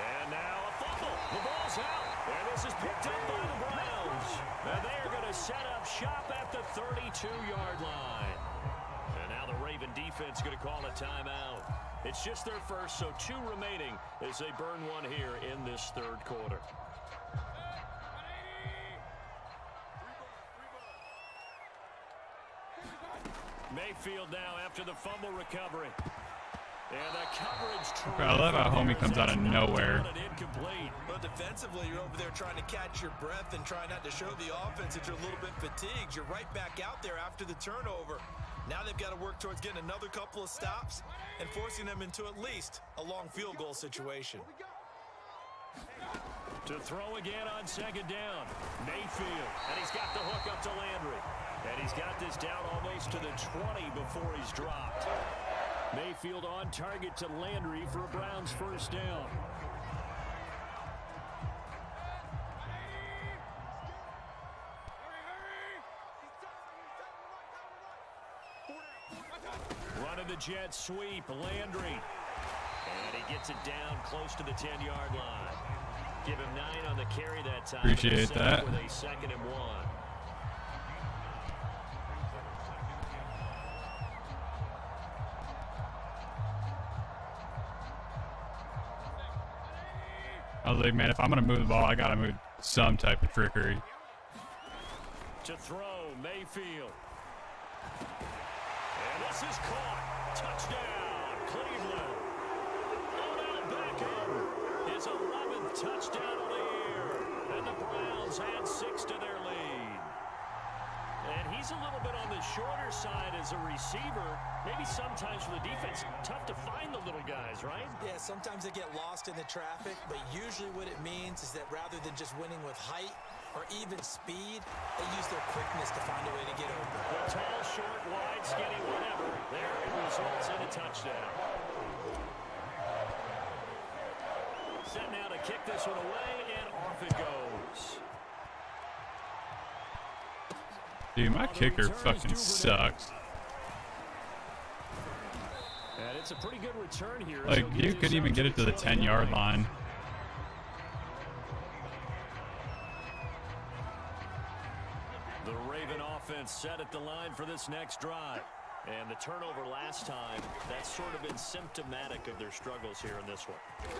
And now a fumble. The ball's out. And this is picked up by the Browns. And they are going to set up shop at the 32-yard line. And now the Raven defense going to call a timeout. It's just their first, so 2 remaining as they burn one here in this 3rd quarter. Mayfield now after the fumble recovery. And the coverage. I love how homie comes out of nowhere. But defensively, you're over there trying to catch your breath and try not to show the offense that you're a little bit fatigued. You're right back out there after the turnover. Now they've got to work towards getting another couple of stops and forcing them into at least a long field goal situation. To throw again on second down. Mayfield. And he's got the hook up to Landry. And he's got this down almost to the 20 before he's dropped. Mayfield on target to Landry for a Browns first down. Running the jet sweep, Landry. And he gets it down close to the 10-yard line. Give him 9 on the carry that time. Appreciate that. With a 2nd and 1. I was like, man, if I'm going to move the ball, I got to move some type of trickery. To throw, Mayfield. And this is caught. Touchdown, Cleveland. Odell Beckham, his 11th touchdown of the year. And the Browns add 6 to their lead. And he's a little bit on the shorter side as a receiver. Maybe sometimes for the defense, tough to find the little guys, right? Yeah, sometimes they get lost in the traffic, but usually what it means is that rather than just winning with height or even speed, they use their quickness to find a way to get open. The tall, short, wide, skinny, whatever. There it results in a touchdown. Set now to kick this one away, and off it goes. Dude, my kicker fucking sucks. And it's a pretty good return here. Like, you couldn't even get it to the 10-yard line. The Raven offense set at the line for this next drive. And the turnover last time, that's sort of been symptomatic of their struggles here in this one.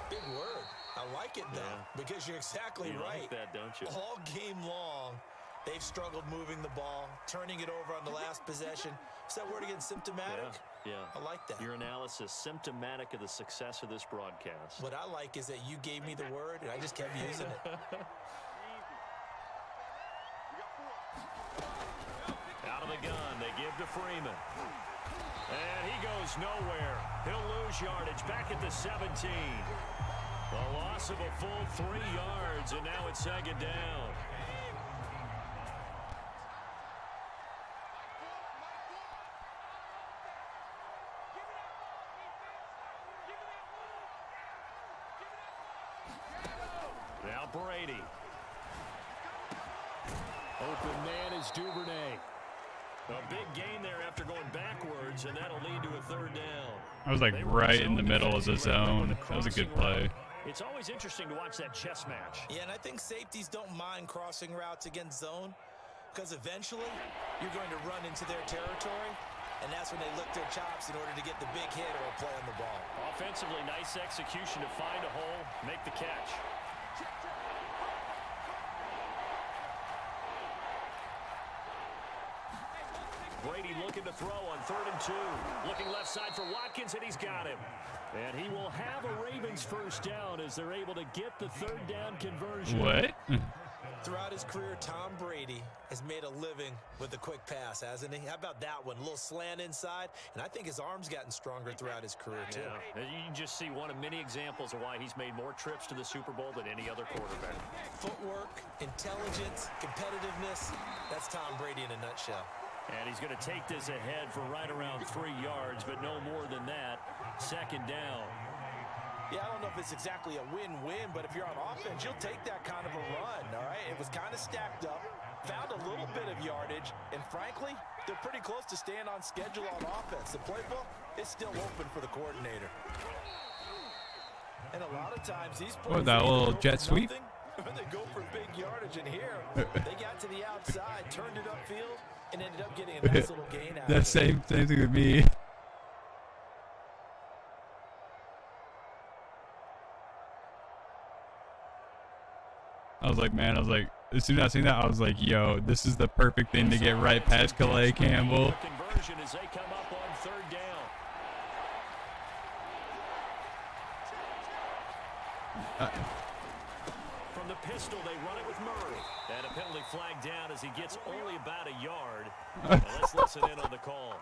Big word. I like it, though, because you're exactly right. Like that, don't you? All game long, they've struggled moving the ball, turning it over on the last possession. Is that word again, symptomatic? Yeah. I like that. Your analysis, symptomatic of the success of this broadcast. What I like is that you gave me the word, and I just kept using it. Out of the gun, they give to Freeman. And he goes nowhere. He'll lose yardage back at the 17. A loss of a full 3 yards, and now it's 2nd down. Now Brady. Open man is Duvernay. A big gain there after going backwards, and that'll lead to a 3rd down. I was like right in the middle of the zone. That was a good play. It's always interesting to watch that chess match. Yeah, and I think safeties don't mind crossing routes against zone because eventually you're going to run into their territory, and that's when they lick their chops in order to get the big hit or a play on the ball. Offensively, nice execution to find a hole, make the catch. Brady looking to throw on 3rd and 2. Looking left side for Watkins, and he's got him. And he will have a Ravens first down as they're able to get the 3rd down conversion. What? Throughout his career, Tom Brady has made a living with the quick pass, hasn't he? How about that one? A little slant inside, and I think his arm's gotten stronger throughout his career, too. Yeah. You can just see one of many examples of why he's made more trips to the Super Bowl than any other quarterback. Footwork, intelligence, competitiveness, that's Tom Brady in a nutshell. And he's going to take this ahead for right around 3 yards, but no more than that. 2nd down. Yeah, I don't know if it's exactly a win-win, but if you're on offense, you'll take that kind of a run, all right? It was kind of stacked up, found a little bit of yardage, and frankly, they're pretty close to staying on schedule on offense. The playbook is still open for the coordinator. And a lot of times, these plays, that little jet sweep? They go for big yardage, and here, they got to the outside, turned it upfield, and ended up getting a nice little gain out of it. That same thing with me. I was like, as soon as I seen that, I was like, yo, this is the perfect thing to get right past Calais Campbell. Conversion as they come up on third down. From the pistol, they run it with Murray. And a penalty flag down as he gets only about a yard. And let's listen in on the call.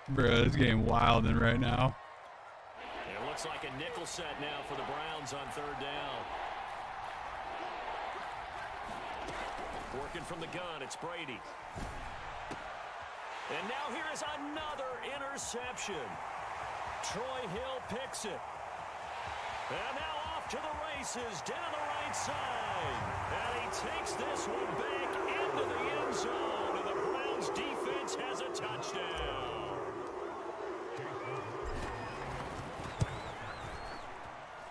Bro, it's getting wild in right now. It looks like a nickel set now for the Browns on third down. Working from the gun, it's Brady. And now here is another interception. Troy Hill picks it. And now off to the races down the right side. And he takes this one back into the end zone. And the Browns defense has a touchdown.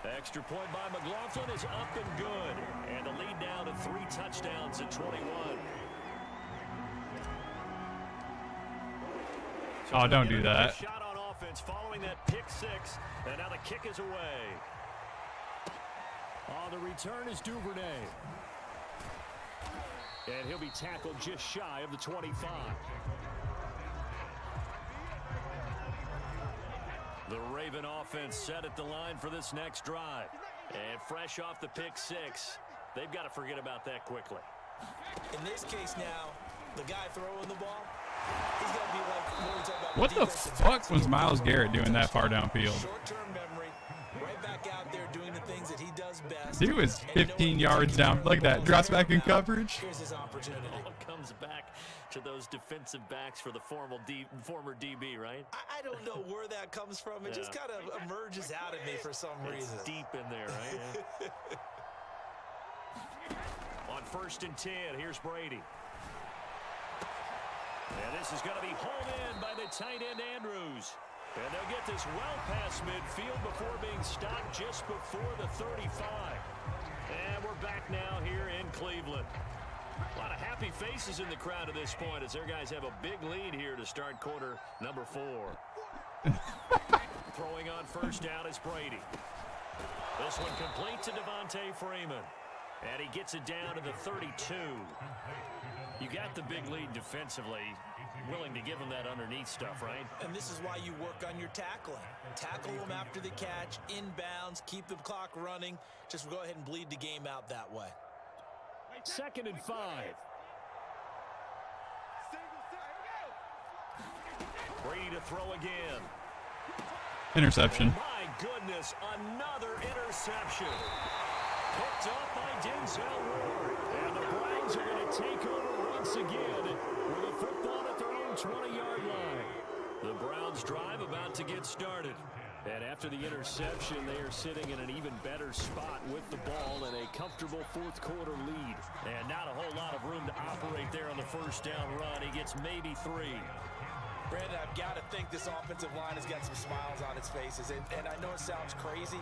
Extra point by McLaughlin is up and good. And the lead now to 3 touchdowns at 21. So Oh, don't do that. Shot on offense following that pick 6. And now the kick is away. On the return is Duvernay. And he'll be tackled just shy of the 25. The Raven offense set at the line for this next drive. And fresh off the pick 6, they've got to forget about that quickly. In this case now, the guy throwing the ball, he's got to be like, what the fuck was Myles Garrett doing that far downfield? Short-term memory, right back out there doing the things that he does best. Dude was 15 yards down. Look at that. Drops back in coverage. Here's his opportunity. It all comes back to those defensive backs for the former DB, right? I don't know where that comes from. It just kind of emerges out of me for some reason. It's deep in there, right? On 1st and 10, here's Brady. And this is going to be hauled in by the tight end Andrews. And they'll get this well past midfield before being stopped just before the 35. And we're back now here in Cleveland. A lot of happy faces in the crowd at this point as their guys have a big lead here to start quarter number 4. Throwing on 1st down is Brady. This one complete to Devontae Freeman. And he gets it down to the 32. You got the big lead defensively. Willing to give him that underneath stuff, right? And this is why you work on your tackling. Tackle them after the catch, inbounds, keep the clock running. Just go ahead and bleed the game out that way. 2nd and 5. Brady to throw again. Interception. And my goodness, another interception. Picked up by Denzel Ward. And the Browns are going to take over once again with a football at their own 20-yard line. The Browns drive about to get started. And after the interception, they are sitting in an even better spot with the ball and a comfortable 4th quarter lead. And not a whole lot of room to operate there on the 1st down run. He gets maybe 3. Brandon, I've got to think this offensive line has got some smiles on its faces. And I know it sounds crazy,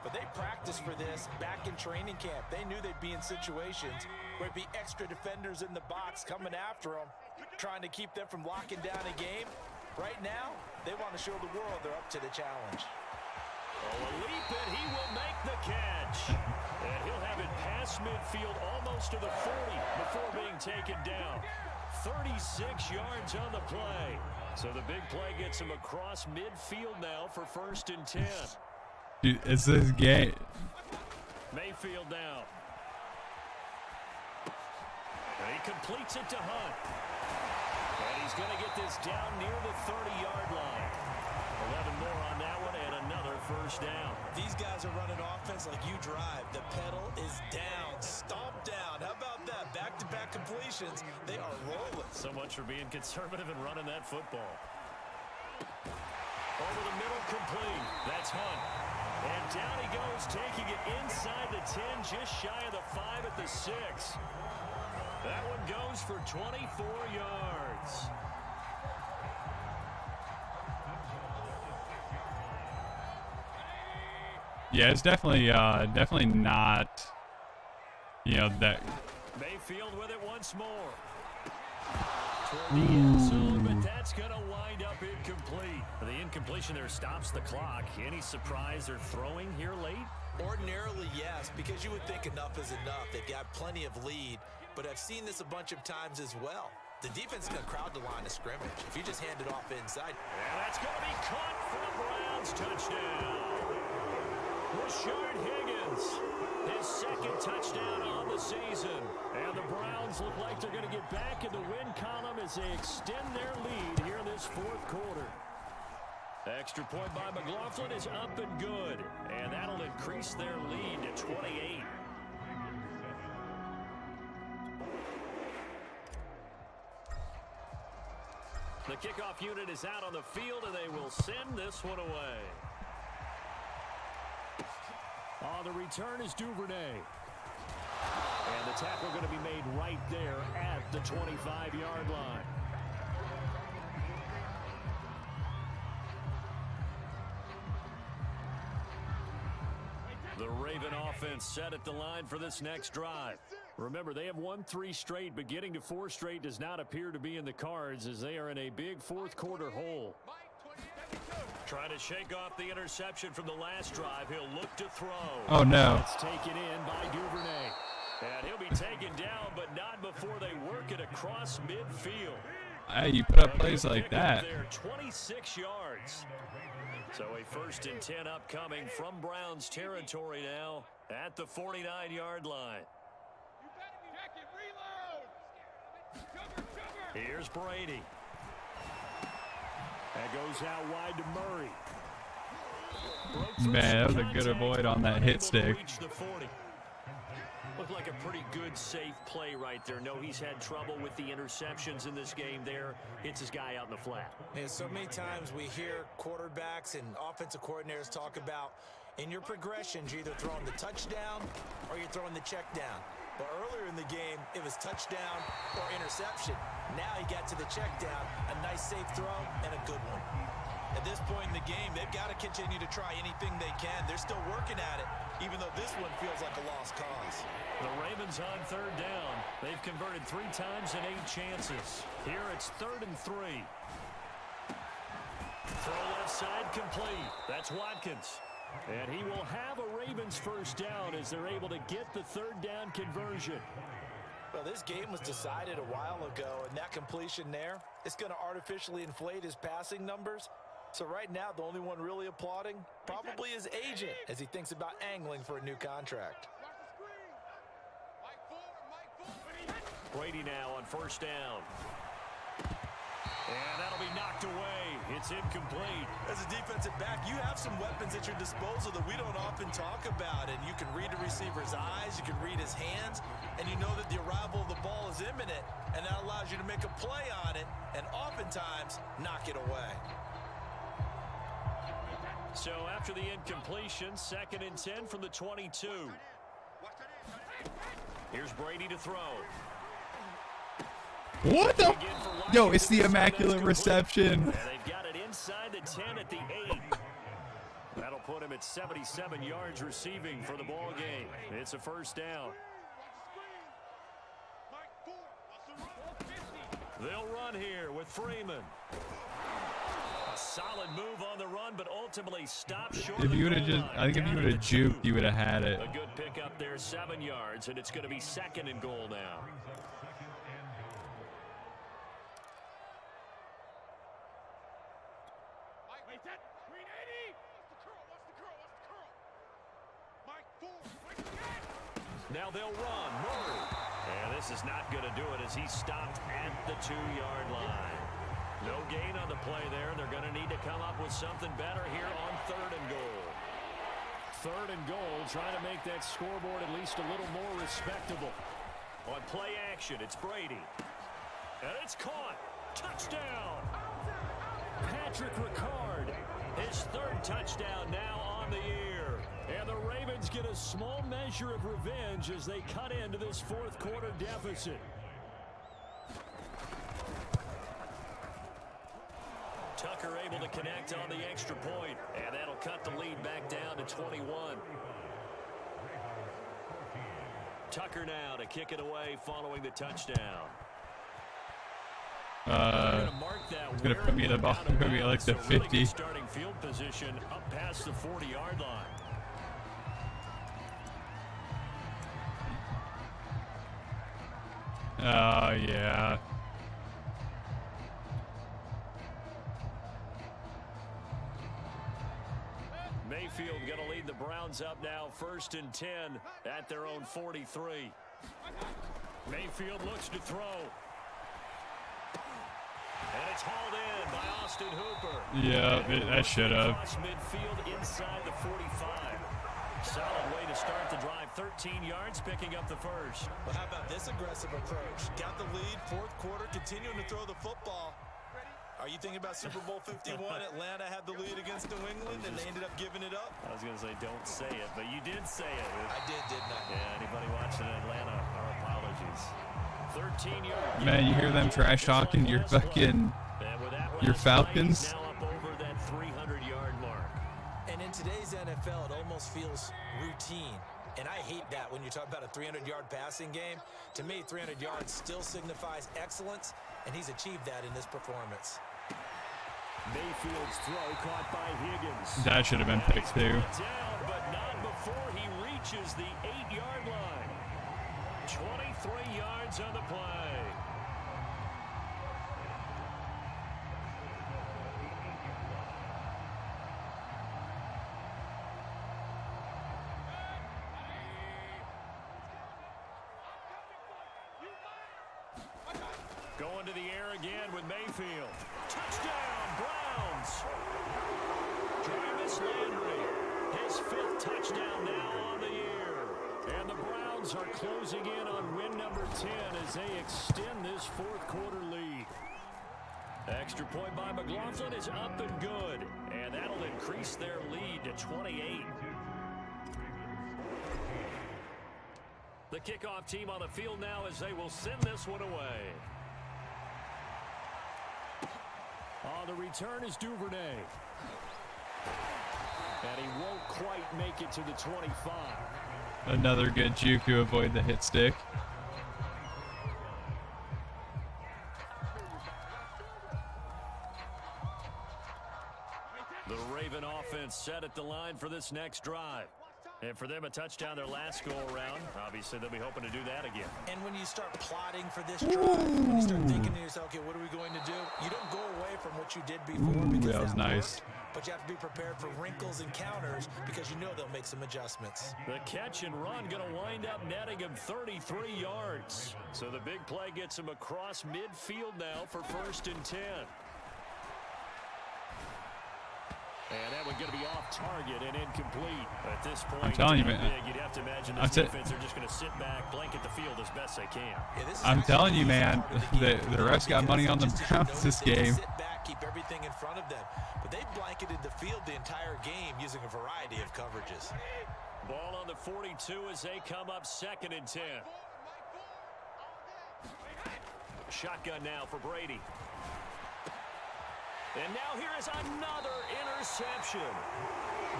but they practiced for this back in training camp. They knew they'd be in situations where it'd be extra defenders in the box coming after them, trying to keep them from locking down a game. Right now, they want to show the world they're up to the challenge. Oh, a leap, and he will make the catch. And he'll have it past midfield almost to the 40 before being taken down. 36 yards on the play. So the big play gets him across midfield now for 1st and 10. Dude, it's this game. Mayfield now. And he completes it to Hunt. And he's going to get this down near the 30-yard line. 11 more on that one and another 1st down. These guys are running offense like you drive. The pedal is down, stomp down. How about that? Back-to-back completions. They are rolling. So much for being conservative and running that football. Over the middle, complete. That's Hunt. And down he goes, taking it inside the 10, just shy of the 5 at the 6. That one goes for 24 yards. Yeah, it's definitely not, you know, that. Mayfield with it once more. Toward the end zone, but that's It's going to wind up incomplete. The incompletion there stops the clock. Any surprise they're throwing here late? Ordinarily, yes, because you would think enough is enough. They've got plenty of lead, but I've seen this a bunch of times as well. The defense is going to crowd the line of scrimmage. If you just hand it off inside. And that's going to be caught for a Browns touchdown. Rashard Higgins, his second touchdown on the season. And the Browns look like they're going to get back in the win column as they extend their lead here in this fourth quarter. Extra point by McLaughlin is up and good. And that'll increase their lead to 28. The kickoff unit is out on the field, and they will send this one away. On the return is Duvernay. And the tackle going to be made right there at the 25-yard line. The Raven offense set at the line for this next drive. Remember, they have won 3 straight, but getting to 4 straight does not appear to be in the cards as they are in a big fourth quarter hole. Trying to shake off the interception from the last drive. He'll look to throw. Oh, no. It's taken in by Duvernay. And he'll be taken down, but not before they work it across midfield. Hey, you put up plays like that. There, 26 yards. So a 1st and 10 upcoming from Browns territory now at the 49-yard line. Here's Brady. That goes out wide to Murray. Man, that was a good avoid on that hit stick. Looked like a pretty good, safe play right there. No, he's had trouble with the interceptions in this game there. Hits his guy out in the flat. And so many times we hear quarterbacks and offensive coordinators talk about in your progressions, you're either throwing the touchdown or you're throwing the check down. But earlier in the game, it was touchdown or interception. Now he got to the check down, a nice safe throw, and a good one. At this point in the game, they've got to continue to try anything they can. They're still working at it, even though this one feels like a lost cause. The Ravens on 3rd down. They've converted 3 times in 8 chances. Here it's 3rd and 3. Throw left side complete. That's Watkins. And he will have a Ravens 1st down as they're able to get the 3rd down conversion. Well, this game was decided a while ago, and that completion there, it's going to artificially inflate his passing numbers. So right now, the only one really applauding probably his agent as he thinks about angling for a new contract. Brady now on 1st down. And that'll be knocked away. It's incomplete. As a defensive back, you have some weapons at your disposal that we don't often talk about. And you can read the receiver's eyes, you can read his hands, and you know that the arrival of the ball is imminent. And that allows you to make a play on it and oftentimes knock it away. So after the incompletion, 2nd and 10 from the 22. Here's Brady to throw. What the? Yo, it's the immaculate reception. And they've got it inside the 10 at the 8. That'll put him at 77 yards receiving for the ball game. It's a 1st down. They'll run here with Freeman. A solid move on the run, but ultimately stopped short. If you would have just, I think if you would have juked, you would have had it. A good pickup there, 7 yards, and it's going to be 2nd and goal now. Now they'll run. Murray. And this is not going to do it as he's stopped at the 2-yard line. No gain on the play there. They're going to need to come up with something better here on 3rd and goal. 3rd and goal, trying to make that scoreboard at least a little more respectable. On play action, it's Brady. And it's caught. Touchdown. Patrick Ricard. His 3rd touchdown now on the year. And the Ravens get a small measure of revenge as they cut into this 4th quarter deficit. Tucker able to connect on the extra point, and that'll cut the lead back down to 21. Tucker now to kick it away following the touchdown. It's gonna put me at the ball. Put me at like the 50. Starting field position up past the 40-yard line. Oh yeah. Mayfield going to lead the Browns up now, 1st and 10 at their own 43. Mayfield looks to throw. And it's hauled in by Austin Hooper. Yeah, that should have. Across midfield inside the 45. Solid way to start the drive. 13 yards, picking up the first. But how about this aggressive approach? Got the lead, 4th quarter, continuing to throw the football. Are you thinking about Super Bowl 51? Atlanta had the lead against New England, and they ended up giving it up? I was going to say, don't say it, but you did say it. I didn't I? Yeah, anybody watching Atlanta, our apologies. 13 yards. Man, you hear them trash talking your fucking, your Falcons? Now up over that 300-yard mark. And in today's NFL, it almost feels routine. And I hate that when you talk about a 300-yard passing game. To me, 300 yards still signifies excellence, and he's achieved that in this performance. Mayfield's throw caught by Higgins. That should have been picked too. Down, but not before he reaches the 8-yard line. 23 yards on the play. Going to the air again with Mayfield. Touchdown, Browns. Jarvis Landry, his 5th touchdown now on the year. And the Browns are closing in on win number 10 as they extend this 4th quarter lead. Extra point by McLaughlin is up and good. And that'll increase their lead to 28. The kickoff team on the field now as they will send this one away. On the return is Duvernay. And he won't quite make it to the 25. Another good juke to avoid the hit stick. The Raven offense set at the line for this next drive. And for them, a touchdown their last go-around. Obviously, they'll be hoping to do that again. And when you start plotting for this drive, when you start thinking to yourself, okay, what are we going to do? You don't go away from what you did before. Because that was nice. Worked, but you have to be prepared for wrinkles and counters because you know they'll make some adjustments. The catch and run going to wind up netting him 33 yards. So the big play gets him across midfield now for 1st and 10. And that one going to be off target and incomplete. At this point, I'm telling you, man. You'd have to imagine this defense are just going to sit back, blanket the field as best they can. Yeah, I'm telling you, man, the refs got money on the Browns this game. Sit back, keep everything in front of them. But they blanketed the field the entire game using a variety of coverages. Ball on the 42 as they come up 2nd and 10. Shotgun now for Brady. And now here is another interception.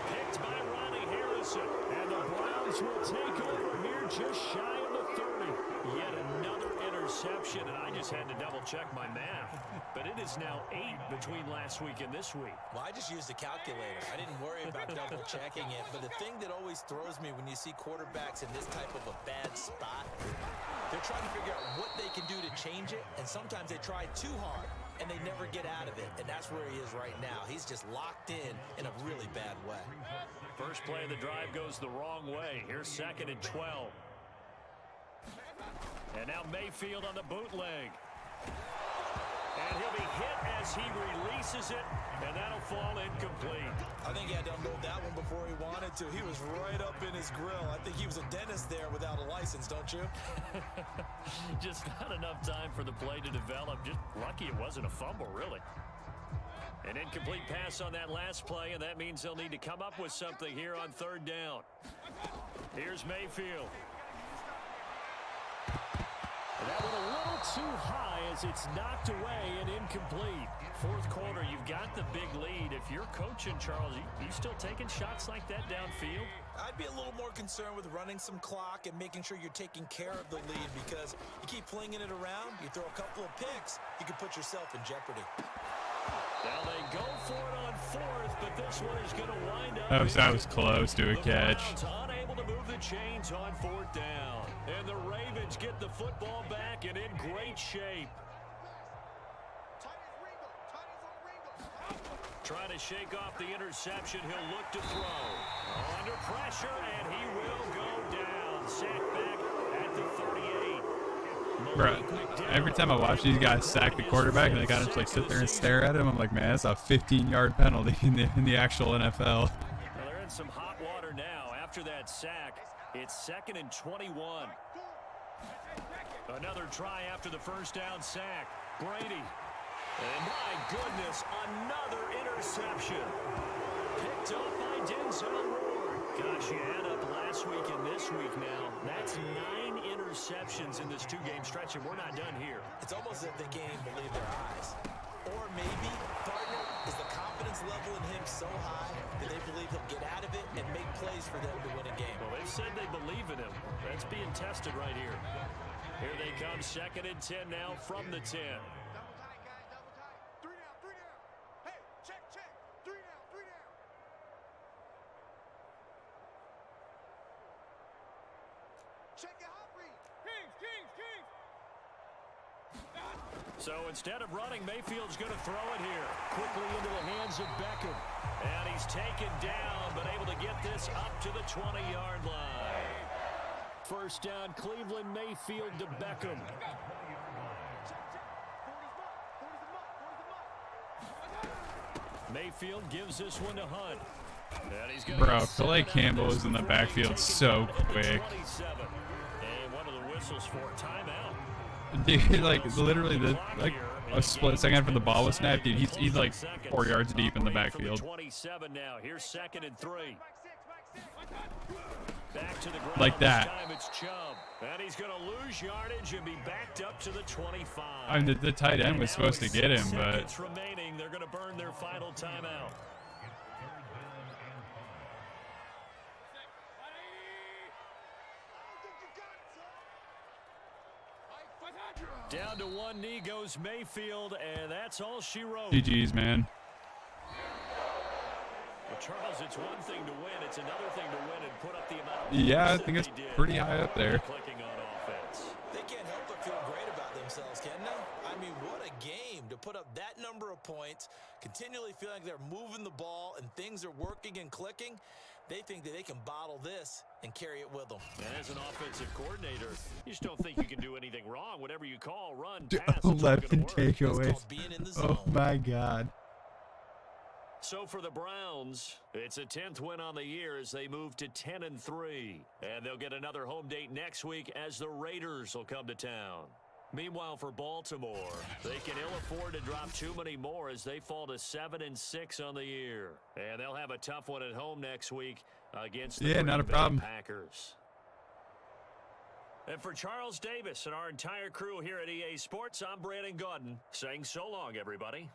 Picked by Ronnie Harrison. And the Browns will take over here just shy of the 30. Yet another interception. And I just had to double-check my math. But it is now 8 between last week and this week. Well, I just used a calculator. I didn't worry about double-checking it. But the thing that always throws me when you see quarterbacks in this type of a bad spot, they're trying to figure out what they can do to change it. And sometimes they try too hard. And they never get out of it, and that's where he is right now. He's just locked in a really bad way. First play of the drive goes the wrong way. Here's 2nd and 12. And now Mayfield on the bootleg. And he'll be hit as he releases it, and that'll fall incomplete. I think he had to unload that one before he wanted to. He was right up in his grill. I think he was a dentist there without a license, don't you? Just not enough time for the play to develop. Just lucky it wasn't a fumble, really. An incomplete pass on that last play, and that means they'll need to come up with something here on 3rd down. Here's Mayfield. That one a little too high as it's knocked away and incomplete. 4th quarter, you've got the big lead. If you're coaching, Charles, you still taking shots like that downfield? I'd be a little more concerned with running some clock and making sure you're taking care of the lead, because you keep flinging it around, you throw a couple of picks, you can put yourself in jeopardy. Now they go for it on fourth, but this one is going to wind up. That was close to a catch. The Browns unable to move the chains on fourth down. And the Ravens get the football back and in great shape. Trying to shake off the interception. He'll look to throw. Under pressure, and he will go down. Sacked back at the 38. Bro, every time I watch these guys sack the quarterback and they gotta just like sit there and stare at him, I'm like, man, that's a 15-yard penalty in the actual NFL. Well, they're in some hot water now. After that sack, it's 2nd and 21. Another try after the first down sack. Brady. And my goodness, another interception. Picked up by Denzel Ward. Gosh, you add up last week and this week now. That's 9 interceptions in this 2-game stretch, and we're not done here. It's almost as if they can't even believe their eyes. Or maybe, partner, is the confidence level in him so high that they believe he'll get out of it and make plays for them to win a game. Well, they've said they believe in him. That's being tested right here. Here they come, 2nd and 10 now from the 10. So instead of running, Mayfield's going to throw it here. Quickly into the hands of Beckham. And he's taken down, but able to get this up to the 20-yard line. First down, Cleveland, Mayfield to Beckham. Mayfield gives this one to Hunt. Bro, Calais Campbell is in the backfield so quick. And one of the whistles for timeout. Dude, like literally like a split second after the ball was snapped, dude, he's like 4 yards deep in the backfield. 27 now. Here's 2nd and 3. Back to the ground. Like that. This time it's Chubb. And he's going to lose yardage and be backed up to the 25. I mean, the tight end was supposed to get him, but remaining. They're going to burn their final timeout. Down to one knee goes Mayfield, and that's all she wrote. GG's, man. Well, Charles, it's one thing to win. It's another thing to win and put up the amount of Yeah, I think it's pretty high up there. Clicking on offense. They can't help but feel great about themselves, can they? I mean, what a game to put up that number of points, continually feeling like they're moving the ball and things are working and clicking. They think that they can bottle this and carry it with them. And as an offensive coordinator, you just don't think you can do anything wrong. Whatever you call, run, pass, 11 takeaways. Oh my God. So for the Browns, it's a 10th win on the year as they move to 10-3. And they'll get another home date next week as the Raiders will come to town. Meanwhile, for Baltimore, they can ill afford to drop too many more as they fall to 7-6 on the year. And they'll have a tough one at home next week against the not a Green Bay problem. Packers. And for Charles Davis and our entire crew here at EA Sports, I'm Brandon Gaudin saying so long, everybody.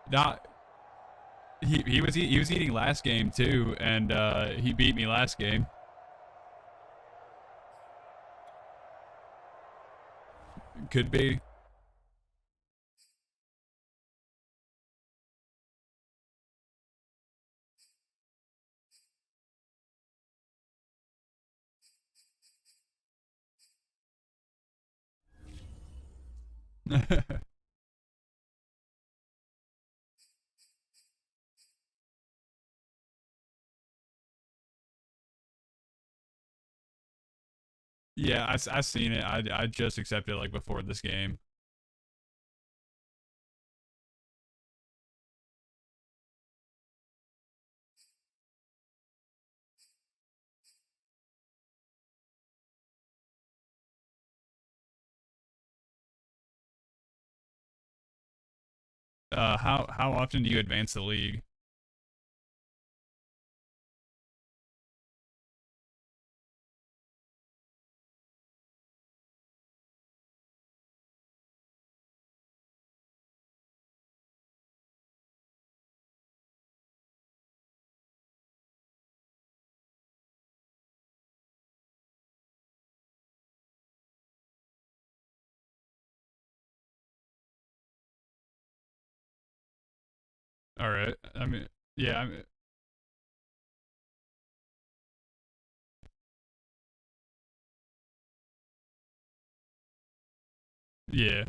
Not. He was eating last game too, and he beat me last game. Could be. Yeah, I seen it. I just accepted it like before this game. How often do you advance the league? All right. I mean, yeah. I mean, yeah.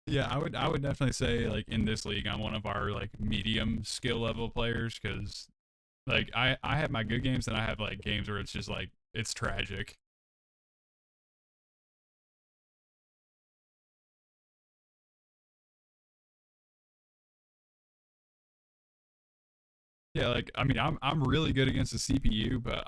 Yeah, I would definitely say like in this league I'm one of our like medium skill level players cuz like I have my good games and I have like games where it's just like it's tragic. Yeah, like I mean I'm really good against the CPU, but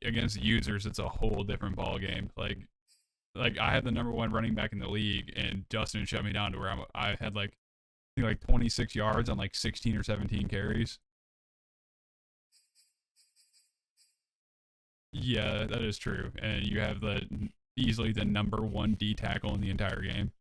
against users it's a whole different ball game. Like I had the number 1 running back in the league and Justin shut me down to where I had like I think like 26 yards on like 16 or 17 carries. Yeah, that is true. And you have the easily the number 1 D tackle in the entire game.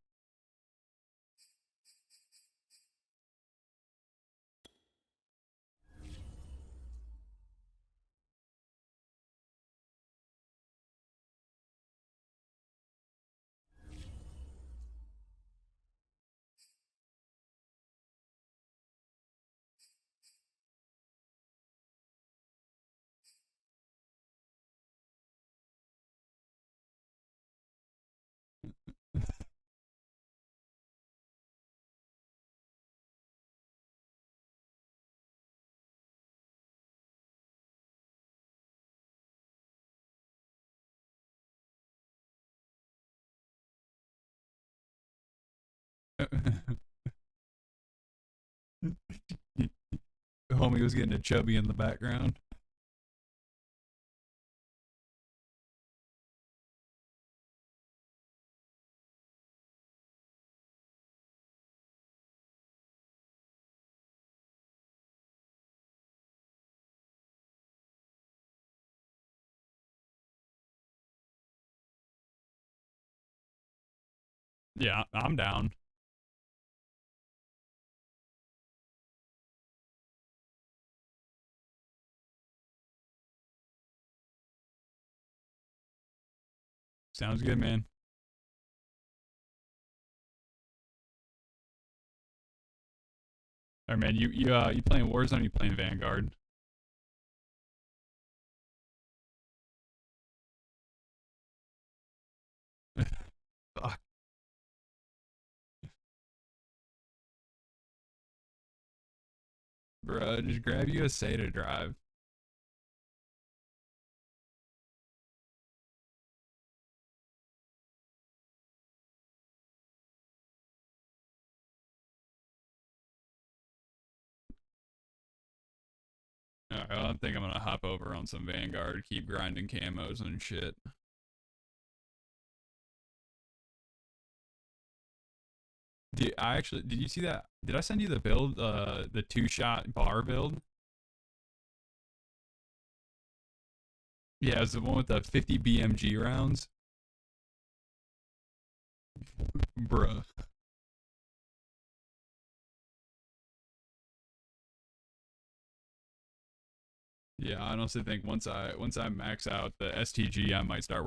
Homie was getting a chubby in the background. Yeah, I'm down. Sounds good, man. All right, man. You playing Warzone? Or you playing Vanguard? Fuck, bro. Just grab you a SATA drive. All right, well, I think I'm gonna hop over on some Vanguard, keep grinding camos and shit. Did you see that? Did I send you the build? The 2-shot bar build. Yeah, it's the one with the 50 BMG rounds, bruh. Yeah, I honestly think once I max out the STG, I might start